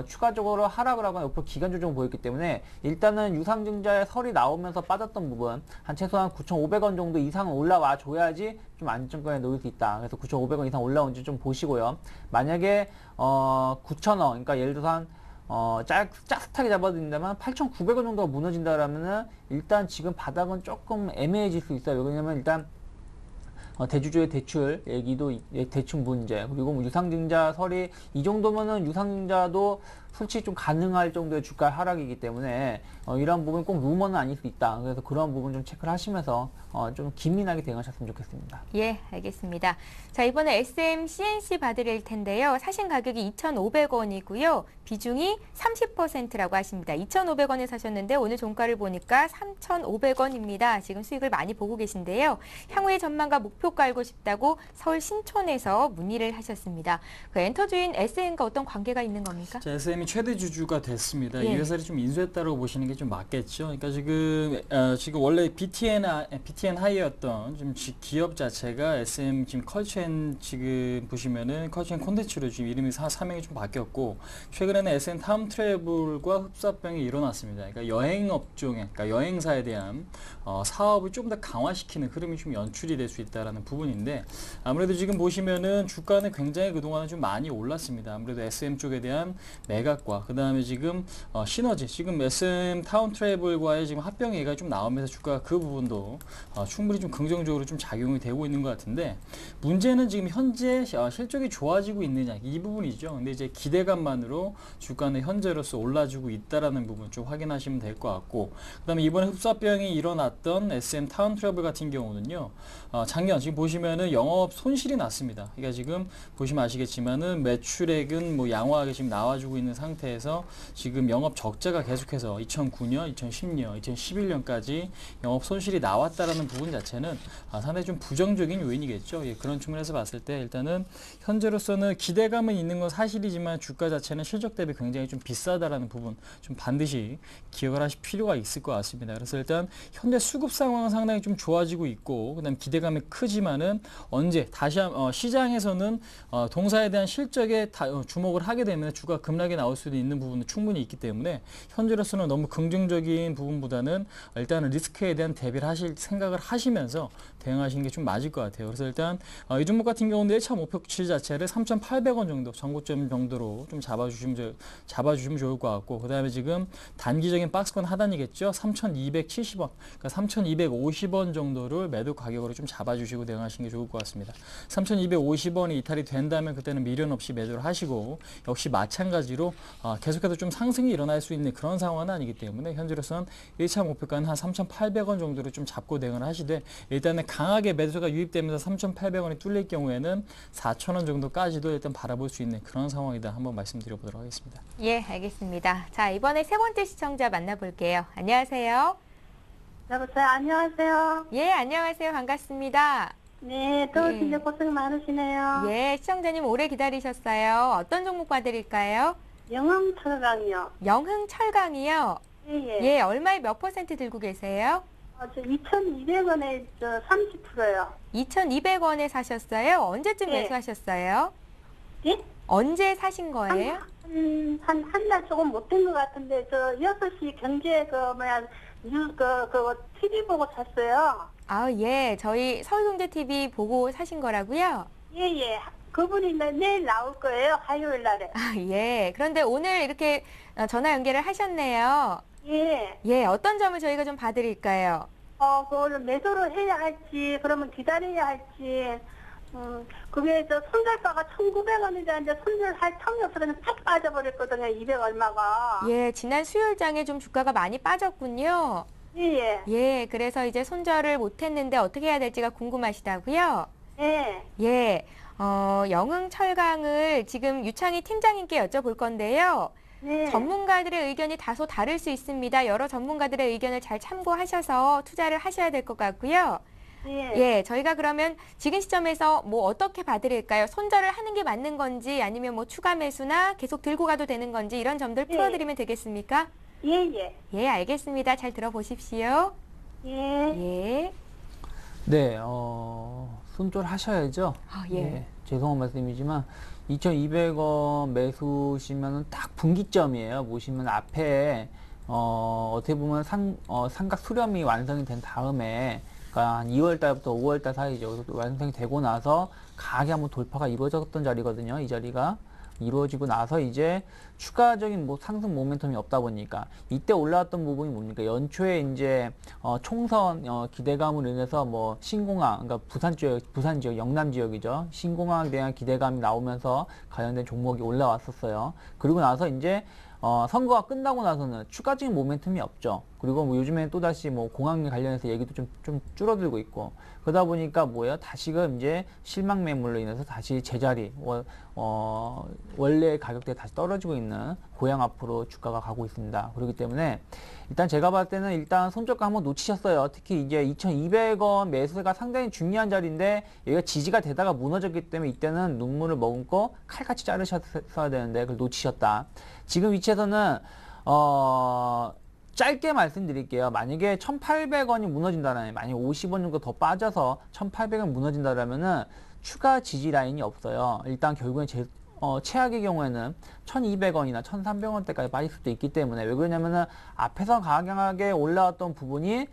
추가적으로 하락을 하거나 옆으로 기간 조정을 보였기 때문에, 일단은 유상증자의 설이 나오면서 빠졌던 부분 한 최소한 9,500원 정도 이상은 올라와 줘야지 좀 안정권에 놓을 수 있다. 그래서 9,500원 이상 올라온지 좀 보시고요. 만약에 9,000원, 그러니까 예를 들어서 한 짝스타게 잡아드린다면 8,900원 정도가 무너진다라면은 일단 지금 바닥은 조금 애매해질 수 있어요. 왜냐면 일단 대주주의 대출 얘기도, 대출 문제, 그리고 뭐 유상증자 설이 이 정도면은 유상증자도 솔직히 좀 가능할 정도의 주가 하락이기 때문에 이런 부분 꼭 루머는 아닐 수 있다. 그래서 그런 부분 좀 체크를 하시면서 좀 기민하게 대응하셨으면 좋겠습니다. 예, 알겠습니다. 자, 이번에 SM CNC 봐드릴 텐데요. 사신 가격이 2,500원이고요. 비중이 30%라고 하십니다. 2,500원에 사셨는데 오늘 종가를 보니까 3,500원입니다. 지금 수익을 많이 보고 계신데요. 향후의 전망과 목표 깔고 싶다고 서울 신촌에서 문의를 하셨습니다. 그 엔터주인 SM과 어떤 관계가 있는 겁니까? 자, SM이 최대 주주가 됐습니다. 예. 이 회사를 좀 인수했다고 보시는 게 좀 맞겠죠. 그러니까 지금 원래 BTN 하이였던 좀 기업 자체가 SM 지금 컬처앤, 지금 보시면은 컬처앤 콘텐츠로 지금 이름이 사명이 좀 바뀌었고, 최근에는 SM 타운 트래블과 흡사병이 일어났습니다. 그러니까 여행 업종에, 그러니까 여행사에 대한 사업을 좀 더 강화시키는 흐름이 좀 연출이 될 수 있다라는 부분인데, 아무래도 지금 보시면은 주가는 굉장히 그동안은 좀 많이 올랐습니다. 아무래도 SM 쪽에 대한 매각과 그 다음에 지금 시너지, 지금 SM 타운 트래블과의 지금 합병 얘기가 좀 나오면서 주가가 그 부분도 충분히 좀 긍정적으로 좀 작용이 되고 있는 것 같은데, 문제는 지금 현재 실적이 좋아지고 있느냐 이 부분이죠. 근데 이제 기대감만으로 주가는 현재로서 올라주고 있다라는 부분 좀 확인하시면 될 것 같고, 그 다음에 이번에 흡사병이 일어났던 SM 타운 트래블 같은 경우는요, 작년 지금 보시면은 영업 손실이 났습니다. 그러니까 지금 보시면 아시겠지만은 매출액은 뭐 양호하게 지금 나와주고 있는 상태에서 지금 영업 적자가 계속해서 2009년, 2010년, 2011년까지 영업 손실이 나왔다라는 부분 자체는 상당히 좀 부정적인 요인이겠죠. 예, 그런 측면에서 봤을 때 일단은 현재로서는 기대감은 있는 건 사실이지만 주가 자체는 실적 대비 굉장히 좀 비싸다라는 부분 좀 반드시 기억을 하실 필요가 있을 것 같습니다. 그래서 일단 현재 수급 상황은 상당히 좀 좋아지고 있고, 그다음 기대감이 크지만은 언제 다시 시장에서는 동사에 대한 실적에 주목을 하게 되면 주가 급락이 나올 나올 수도 있는 부분은 충분히 있기 때문에 현재로서는 너무 긍정적인 부분보다는 일단은 리스크에 대한 대비를 하실 생각을 하시면서 대응하시는 게 좀 맞을 것 같아요. 그래서 일단 이 종목 같은 경우는 1차 목표치 자체를 3,800원 정도 전고점 정도로 좀 잡아주시면 좋을 것 같고, 그 다음에 지금 단기적인 박스권 하단이겠죠. 3,270원, 그러니까 3,250원 정도를 매도 가격으로 좀 잡아주시고 대응하시는 게 좋을 것 같습니다. 3,250원이 이탈이 된다면 그때는 미련 없이 매도를 하시고, 역시 마찬가지로 계속해서 좀 상승이 일어날 수 있는 그런 상황은 아니기 때문에 현재로서는 1차 목표가는 한 3,800원 정도로 좀 잡고 대응을 하시되, 일단은 강하게 매수가 유입되면서 3,800원이 뚫릴 경우에는 4,000원 정도까지도 일단 바라볼 수 있는 그런 상황이다. 한번 말씀드려보도록 하겠습니다. 예, 알겠습니다. 자, 이번에 세 번째 시청자 만나볼게요. 안녕하세요. 여보세요. 안녕하세요. 예, 안녕하세요. 반갑습니다. 네, 더우신데 고생 많으시네요. 예, 시청자님 오래 기다리셨어요. 어떤 종목 봐드릴까요? 영흥철강이요. 영흥철강이요. 예. 예, 얼마에 몇 % 들고 계세요? 저 2,200원에 30%요. 2,200원에 사셨어요? 언제쯤 예. 매수하셨어요? 예? 언제 사신 거예요? 한 달 조금 못 된 것 같은데, 6시 경제 TV 보고 샀어요. 아, 예. 저희 서울경제TV 보고 사신 거라고요? 예. 그분이 내일 나올 거예요. 화요일 날에. 아, 예. 그런데 오늘 이렇게 전화 연결을 하셨네요. 예. 예, 어떤 점을 저희가 좀 봐드릴까요? 그거를 매도를 해야 할지, 그러면 기다려야 할지, 그게 손절가가 1,900원인데 이제 손절할 텀이 없어서 딱 빠져버렸거든요. 200 얼마가. 예, 지난 수요일장에 좀 주가가 많이 빠졌군요. 예. 예, 그래서 이제 손절을 못했는데 어떻게 해야 될지가 궁금하시다고요? 예. 예, 영흥철강을 지금 유창희 팀장님께 여쭤볼 건데요. 네. 전문가들의 의견이 다소 다를 수 있습니다. 여러 전문가들의 의견을 잘 참고하셔서 투자를 하셔야 될 것 같고요. 예. 예, 저희가 그러면 지금 시점에서 뭐 어떻게 봐드릴까요? 손절을 하는 게 맞는 건지 아니면 뭐 추가 매수나 계속 들고 가도 되는 건지 이런 점들 예. 풀어드리면 되겠습니까? 예. 예, 알겠습니다. 잘 들어보십시오. 예. 예. 네, 손절하셔야죠. 아, 예. 죄송한 말씀이지만 2,200원 매수시면은 딱 분기점이에요. 보시면 앞에 어떻게 보면 삼각 수렴이 완성이 된 다음에, 그러니까 한 2월 달부터 5월 달 사이죠. 그래서 완성이 되고 나서 강하게 한번 돌파가 이루어졌던 자리거든요. 이 자리가 이루어지고 나서 이제 추가적인 뭐 상승 모멘텀이 없다 보니까 이때 올라왔던 부분이 뭡니까? 연초에 이제 총선 기대감으로 인해서 뭐 신공항, 그러니까 부산 지역, 영남 지역이죠. 신공항에 대한 기대감이 나오면서 관련된 종목이 올라왔었어요. 그리고 나서 이제 선거가 끝나고 나서는 추가적인 모멘텀이 없죠. 그리고 뭐 요즘에 또다시 뭐 공항 관련해서 얘기도 좀 줄어들고 있고, 그러다 보니까 뭐예요? 다시금 이제 실망 매물로 인해서 다시 제자리, 원래 가격대에 다시 떨어지고 있는 고향 앞으로 주가가 가고 있습니다. 그렇기 때문에 일단 제가 봤을 때는 일단 손절가 한번 놓치셨어요. 특히 이제 2,200원 매수가 상당히 중요한 자리인데 여기가 지지가 되다가 무너졌기 때문에 이때는 눈물을 머금고 칼같이 자르셨어야 되는데 그걸 놓치셨다. 지금 위치에서는 짧게 말씀드릴게요. 만약에 1,800원이 무너진다라면, 만약에 50원 정도 더 빠져서 1,800원 무너진다라면은 추가 지지 라인이 없어요. 일단 결국엔 최악의 경우에는 1,200원이나 1,300원대까지 빠질 수도 있기 때문에, 왜 그러냐면은 앞에서 강하게 올라왔던 부분이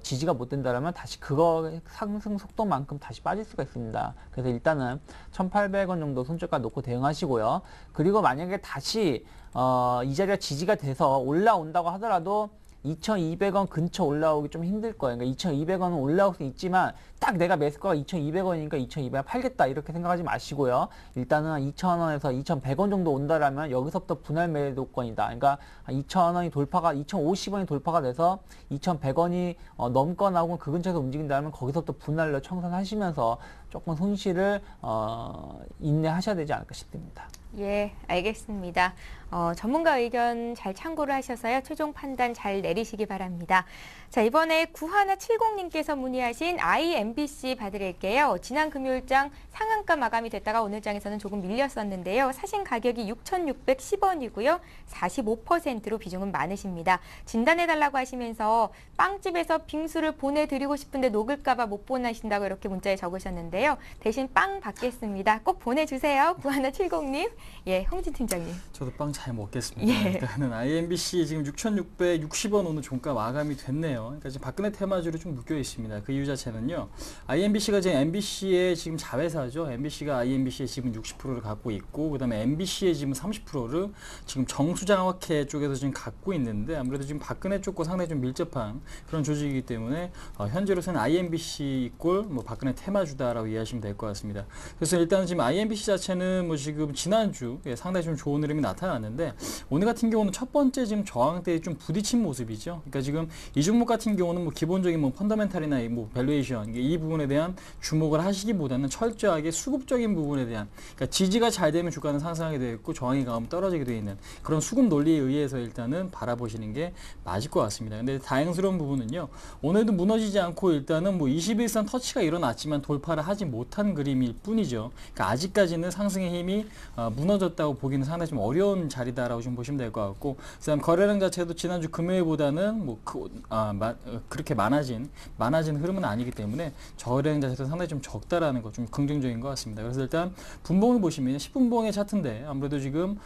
지지가 못 된다라면 다시 그거 상승 속도만큼 다시 빠질 수가 있습니다. 그래서 일단은 1,800원 정도 손절가 놓고 대응하시고요. 그리고 만약에 다시 이 자리가 지지가 돼서 올라온다고 하더라도 2,200원 근처 올라오기 좀 힘들 거예요. 그러니까 2,200원은 올라올 수 있지만 딱 내가 매수가가 2,200원이니까 2,200원 팔겠다 이렇게 생각하지 마시고요. 일단은 2,000원에서 2,100원 정도 온다라면 여기서부터 분할 매도권이다. 그러니까 2,000원이 돌파가 2,050원이 돌파가 돼서 2,100원이 넘거나 혹은 그 근처에서 움직인다면 거기서부터 분할로 청산하시면서 조금 손실을 인내하셔야 되지 않을까 싶습니다. 예, 알겠습니다. 전문가 의견 잘 참고를 하셔서요. 최종 판단 잘 내리시기 바랍니다. 자, 이번에 9170님께서 문의하신 IMBC 봐드릴게요. 지난 금요일장 상한가 마감이 됐다가 오늘장에서는 조금 밀렸었는데요. 사신 가격이 6,610원이고요. 45%로 비중은 많으십니다. 진단해달라고 하시면서 빵집에서 빙수를 보내드리고 싶은데 녹을까봐 못 보내신다고 이렇게 문자에 적으셨는데요. 대신 빵 받겠습니다. 꼭 보내주세요. 9170님. 예, 홍진 팀장님. 저도 빵 잘 먹겠습니다. 예. 일단은 IMBC 지금 6,660원 오늘 종가 마감이 됐네요. 그러니까 지금 박근혜 테마주로 좀 묶여 있습니다. 그 이유 자체는요. IMBC가 지금 MBC의 지금 자회사죠. MBC가 IMBC의 지분 60%를 갖고 있고, 그다음에 MBC의 지분 30%를 지금 정수장학회 쪽에서 지금 갖고 있는데, 아무래도 지금 박근혜 쪽과 상당히 좀 밀접한 그런 조직이기 때문에 현재로서는 IMBC 이꼴 뭐 박근혜 테마주다라고 이해하시면 될 것 같습니다. 그래서 일단 지금 IMBC 자체는 뭐 지금 지난주 상당히 좀 좋은 흐름이 나타났는데, 오늘 같은 경우는 첫 번째 지금 저항대에 좀 부딪힌 모습이죠. 그러니까 지금 이 종목 같은 경우는 뭐 기본적인 뭐 펀더멘탈이나 뭐 밸류에이션 이 부분에 대한 주목을 하시기보다는 철저하게 수급적인 부분에 대한, 그러니까 지지가 잘 되면 주가는 상승하게 되어 있고 저항이 강하면 떨어지게 되어 있는 그런 수급 논리에 의해서 일단은 바라보시는 게 맞을 것 같습니다. 근데 다행스러운 부분은요, 오늘도 무너지지 않고 일단은 뭐 21선 터치가 일어났지만 돌파를 하지 못한 그림일 뿐이죠. 그러니까 아직까지는 상승의 힘이 무너졌다고 보기는 상당히 좀 어려운 자리다라고 좀 보시면 될 것 같고, 그다음 거래량 자체도 지난주 금요일보다는 뭐 그렇게 많아진 흐름은 아니기 때문에 거래량 자체도 상당히 좀 적다라는 거 좀 긍정적인 것 같습니다. 그래서 일단 분봉을 보시면 10분봉의 차트인데, 아무래도 지금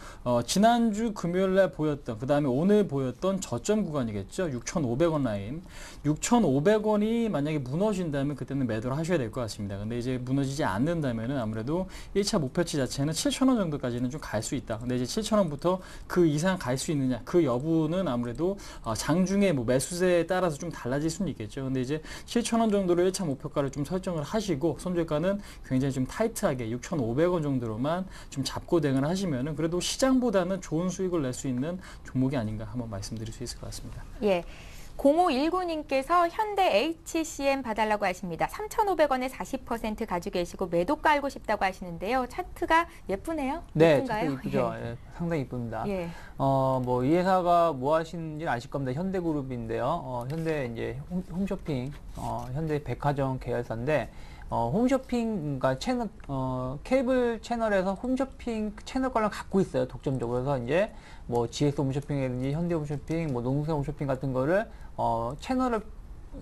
지난주 금요일날 보였던, 그 다음에 오늘 보였던 저점 구간이겠죠. 6,500원 라인. 6,500원이 만약에 무너진다면 그때는 매도를 하셔야 될 것 같습니다. 근데 이제 무너지지 않는다면은 아무래도 1차 목표치 자체는 7,000원 정도까지는 좀 갈 수 있다. 근데 이제 7,000원부터 그 이상 갈 수 있느냐, 그 여부는 아무래도 장중에 뭐 매수세에 따라서 좀 달라질 수는 있겠죠. 근데 이제 7,000원 정도로 1차 목표가를 좀 설정을 하시고, 손절가는 굉장히 좀 타이트하게 6,500원 정도로만 좀 잡고 대응을 하시면은 그래도 시장보다는 좋은 수익을 낼 수 있는 종목이 아닌가 한번 말씀드릴 수 있을 것 같습니다. 예. 0519님께서 현대 HCM 봐달라고 하십니다. 3,500원에 40% 가지고 계시고 매도 깔고 싶다고 하시는데요. 차트가 예쁘네요. 네, 예쁜가요? 차트 이쁘죠. 예, 상당히 이쁩니다. 예. 뭐 이 회사가 뭐 하시는지는 아실 겁니다. 현대그룹인데요. 현대 이제 홈쇼핑, 현대 백화점 계열사인데, 홈쇼핑, 그러니까 채널, 케이블 채널에서 홈쇼핑 채널 권을 갖고 있어요. 독점적으로. 그래서 이제 뭐 GS 홈쇼핑이라든지 현대 홈쇼핑, 뭐 농수산 홈쇼핑 같은 거를, 채널을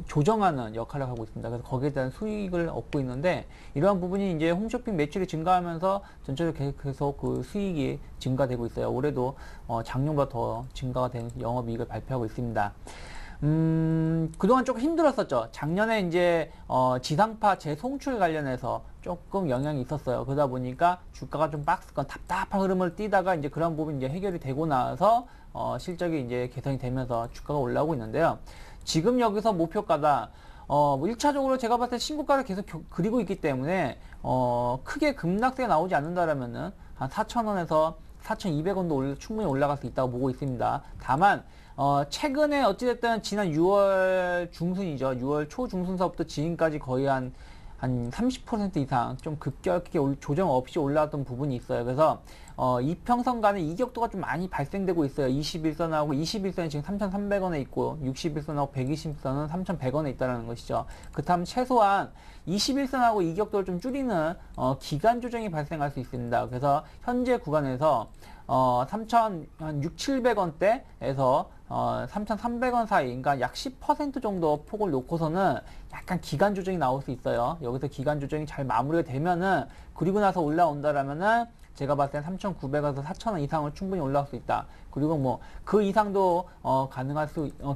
조정하는 역할을 하고 있습니다. 그래서 거기에 대한 수익을 얻고 있는데, 이러한 부분이 이제 홈쇼핑 매출이 증가하면서 전체적으로 계속 그 수익이 증가되고 있어요. 올해도 작년보다 더 증가가 된 영업이익을 발표하고 있습니다. 그동안 조금 힘들었었죠. 작년에 이제 지상파 재송출 관련해서 조금 영향이 있었어요. 그러다 보니까 주가가 좀 박스권 답답한 흐름을 띠다가 이제 그런 부분이 이제 해결이 되고 나서 실적이 이제 개선이 되면서 주가가 올라오고 있는데요. 지금 여기서 목표가다, 뭐 1차적으로 제가 봤을 때 신고가를 계속 그리고 있기 때문에 크게 급락세가 나오지 않는다라면은 한 4,000원에서 4,200원도 충분히 올라갈 수 있다고 보고 있습니다. 다만 최근에 어찌됐든 지난 6월 중순이죠. 6월 초중순서부터 지금까지 거의 한 30% 이상 좀 급격하게 조정 없이 올라왔던 부분이 있어요. 그래서 이평선 간의 이격도가 좀 많이 발생되고 있어요. 21선하고 21선이 지금 3,300원에 있고, 61선하고 120선은 3,100원에 있다는 것이죠. 그렇다면 최소한 21선하고 이격도를 좀 줄이는 기간 조정이 발생할 수 있습니다. 그래서 현재 구간에서 3,600~700원대에서 3,300원 사이, 그러니까 약 10% 정도 폭을 놓고서는 약간 기간 조정이 나올 수 있어요. 여기서 기간 조정이 잘 마무리가 되면은, 그리고 나서 올라온다라면은 제가 봤을 땐 3,900원에서 4,000원 이상을 충분히 올라올 수 있다. 그리고 뭐 그 이상도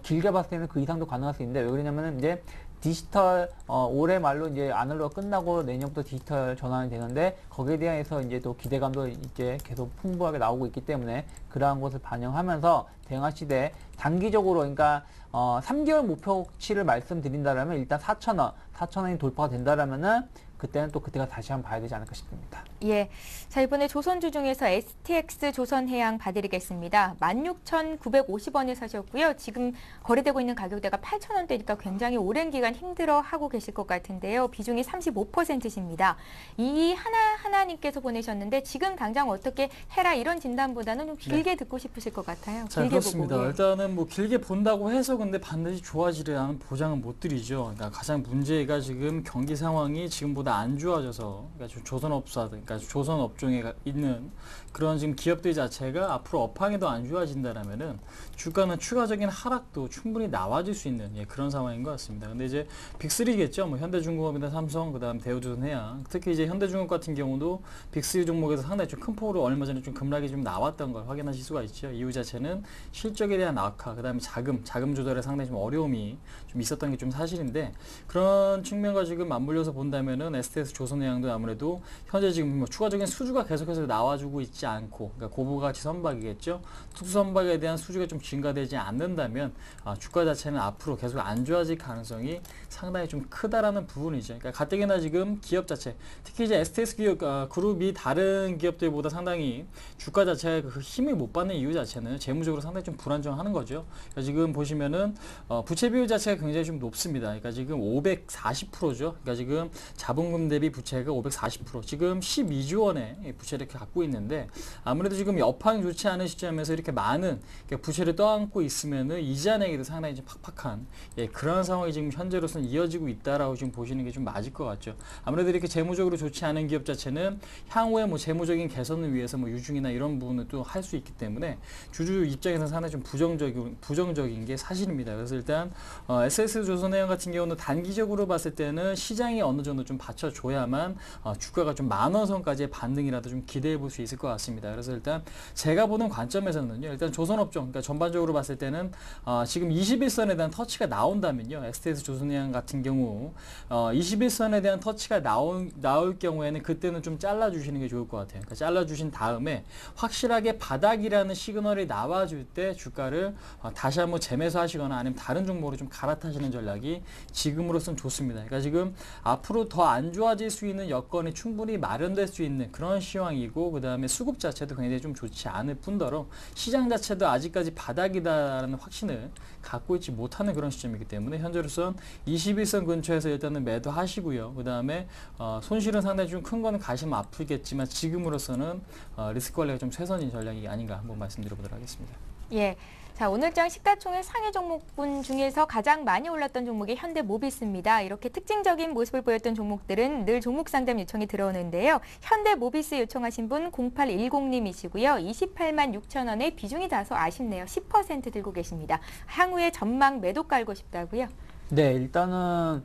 길게 봤을 때는 그 이상도 가능할 수 있는데, 왜 그러냐면은 이제 디지털 올해 말로 이제 아날로그 끝나고 내년부터 디지털 전환이 되는데, 거기에 대해서 이제 또 기대감도 이제 계속 풍부하게 나오고 있기 때문에 그러한 것을 반영하면서 대응하시되, 단기적으로 그러니까 3개월 목표치를 말씀드린다라면 일단 4,000원이 돌파가 된다라면은 그때는 또 그때가 다시 한번 봐야 되지 않을까 싶습니다. 예. 자, 이번에 조선주 중에서 STX 조선해양 봐드리겠습니다. 16,950원에 사셨고요. 지금 거래되고 있는 가격대가 8,000원대니까 굉장히 오랜 기간 힘들어하고 계실 것 같은데요. 비중이 35%십니다. 이 하나님께서 보내셨는데, 지금 당장 어떻게 해라 이런 진단보다는 좀 길게 듣고 싶으실 것 같아요. 자, 길게 그렇습니다. 보고. 예. 일단은 뭐 길게 본다고 해서 근데 반드시 좋아지리라는 보장은 못 드리죠. 그러니까 가장 문제가 롯데가 지금 경기 상황이 지금보다 안 좋아져서 그러니까 조선업사, 그러니까 조선업종에 있는 그런 지금 기업들 자체가 앞으로 업황이 더 안 좋아진다라면은 주가는 추가적인 하락도 충분히 나와줄 수 있는 그런 상황인 것 같습니다. 근데 이제 빅3겠죠. 뭐 현대중공업이나 삼성, 그다음 대우조선해양. 특히 이제 현대중공업 같은 경우도 빅3 종목에서 상당히 좀 큰 폭으로 얼마 전에 좀 급락이 좀 나왔던 걸 확인하실 수가 있죠. 이유 자체는 실적에 대한 악화, 그다음에 자금 조달에 상당히 좀 어려움이 좀 있었던 게 좀 사실인데 그런 측면과 지금 맞물려서 본다면은 STS 조선해양도 아무래도 현재 지금 뭐 추가적인 수주가 계속해서 나와주고 있지 않고, 그러니까 고부가치 선박이겠죠. 특수 선박에 대한 수주가 좀 증가되지 않는다면 주가 자체는 앞으로 계속 안 좋아질 가능성이 상당히 좀 크다라는 부분이죠. 그러니까 가뜩이나 지금 기업 자체, 특히 이제 STS 기업 그룹이 다른 기업들보다 상당히 주가 자체가 그 힘을 못 받는 이유 자체는 재무적으로 상당히 좀 불안정하는 거죠. 그러니까 지금 보시면은 부채 비율 자체가 굉장히 좀 높습니다. 그러니까 지금 540%죠. 그러니까 지금 자본금 대비 부채가 540%, 지금 12조 원의 부채를 이렇게 갖고 있는데 아무래도 지금 여파가 좋지 않은 시점에서 이렇게 많은 부채를 떠안고 있으면은 이자 내기도 상당히 좀 팍팍한 그런 상황이 지금 현재로서는 이어지고 있다라고 지금 보시는 게 좀 맞을 것 같죠. 아무래도 이렇게 재무적으로 좋지 않은 기업 자체는 향후에 뭐 재무적인 개선을 위해서 뭐 유증이나 이런 부분을 또 할 수 있기 때문에 주주 입장에서는 상당히 좀 부정적인 게 사실입니다. 그래서 일단 SS조선해양 같은 경우는 단기적으로 봤을 때는 시장이 어느 정도 좀 받쳐줘야만 주가가 좀 10,000원 선까지의 반등이라도 좀 기대해 볼 수 있을 것 같습니다. 그래서 일단 제가 보는 관점에서는요, 일단 조선업종, 그러니까 전반적으로 봤을 때는 지금 21선에 대한 터치가 나온다면요, STS 조선해양 같은 경우 21선에 대한 터치가 나올 경우에는 그때는 좀 잘라주시는 게 좋을 것 같아요. 그러니까 잘라주신 다음에 확실하게 바닥이라는 시그널이 나와줄 때 주가를 다시 한번 재매수하시거나 아니면 다른 종목으로 좀 갈아타시는 전략이 지금으로선 좋습니다. 그러니까 지금 앞으로 더 안 좋아질 수 있는 여건이 충분히 마련될 수 있는 그런 시황이고, 그 다음에 수급 자체도 굉장히 좀 좋지 않을 뿐더러 시장 자체도 아직까지 바닥이다라는 확신을 갖고 있지 못하는 그런 시점이기 때문에 현재로선 21선 근처에서 일단은 매도하시고요. 그 다음에 손실은 상당히 좀 큰 거는 가시면 아프겠지만 지금으로서는 리스크 관리가 좀 최선인 전략이 아닌가 한번 말씀드려보도록 하겠습니다. 예. 자, 오늘장 시가총액 상위 종목군 중에서 가장 많이 올랐던 종목이 현대모비스입니다. 이렇게 특징적인 모습을 보였던 종목들은 늘 종목 상담 요청이 들어오는데요. 현대모비스 요청하신 분 0810님이시고요. 28만 6천 원의 비중이 다소 아쉽네요. 10% 들고 계십니다. 향후에 전망 매도 깔고 싶다고요? 네, 일단은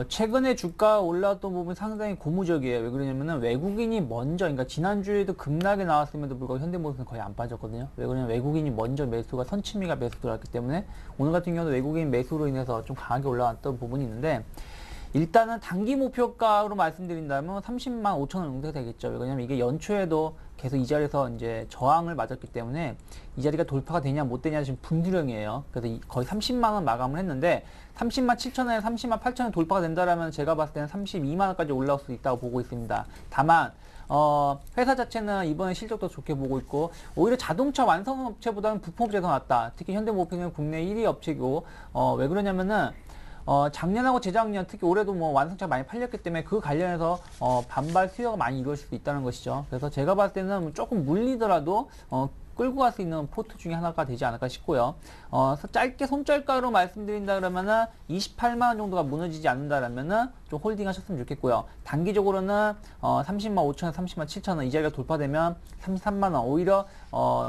최근에 주가 올랐던 부분 상당히 고무적이에요. 왜 그러냐면은 외국인이 먼저, 그러니까 지난주에도 급락이 나왔음에도 불구하고 현대모비스는 거의 안 빠졌거든요. 왜 그러냐면 외국인이 먼저 매수가 선취미가 매수 들어왔기 때문에 오늘 같은 경우도 외국인 매수로 인해서 좀 강하게 올라왔던 부분이 있는데, 일단은 단기 목표가로 말씀드린다면 30만 5천 원 정도가 되겠죠. 왜냐면 이게 연초에도 계속 이 자리에서 이제 저항을 맞았기 때문에 이 자리가 돌파가 되냐 못 되냐 지금 분수령이에요. 그래서 거의 30만 원 마감을 했는데 30만 7천 원에 30만 8천 원 돌파가 된다라면 제가 봤을 때는 32만 원까지 올라올 수 있다고 보고 있습니다. 다만 회사 자체는 이번에 실적도 좋게 보고 있고 오히려 자동차 완성업체보다는 부품업체가 더 낫다. 특히 현대모비스는 국내 1위 업체이고 왜 그러냐면은 작년하고 재작년, 특히 올해도 뭐 완성차가 많이 팔렸기 때문에 그 관련해서 반발 수요가 많이 이루어질 수 있다는 것이죠. 그래서 제가 봤을 때는 조금 물리더라도 끌고 갈 수 있는 포트 중에 하나가 되지 않을까 싶고요. 짧게 손절가로 말씀드린다 그러면은 28만 원 정도가 무너지지 않는다라면은 좀 홀딩 하셨으면 좋겠고요. 단기적으로는 30만 5천 원, 30만 7천 원 이 자리가 돌파되면 33만 원, 오히려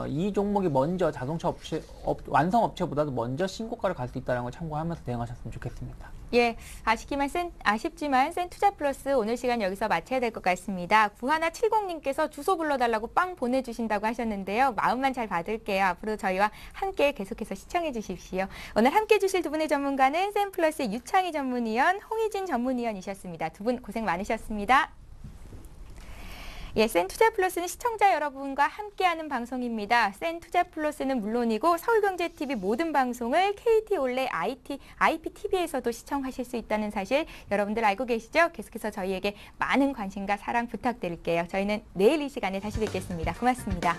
이 종목이 먼저 자동차 업체, 완성 업체보다도 먼저 신고가를 갈 수 있다는 걸 참고하면서 대응하셨으면 좋겠습니다. 예, 아쉽지만 센투자플러스 오늘 시간 여기서 마쳐야 될 것 같습니다. 9170님께서 주소 불러달라고 빵 보내주신다고 하셨는데요. 마음만 잘 받을게요. 앞으로 저희와 함께 계속해서 시청해 주십시오. 오늘 함께 해주실 두 분의 전문가는 센플러스의 유창희 전문위원, 홍희진 전문위원이셨습니다. 두 분 고생 많으셨습니다. 예, 센투자플러스는 시청자 여러분과 함께하는 방송입니다. 센투자플러스는 물론이고 서울경제TV 모든 방송을 KT올레 IPTV에서도 시청하실 수 있다는 사실 여러분들 알고 계시죠? 계속해서 저희에게 많은 관심과 사랑 부탁드릴게요. 저희는 내일 이 시간에 다시 뵙겠습니다. 고맙습니다.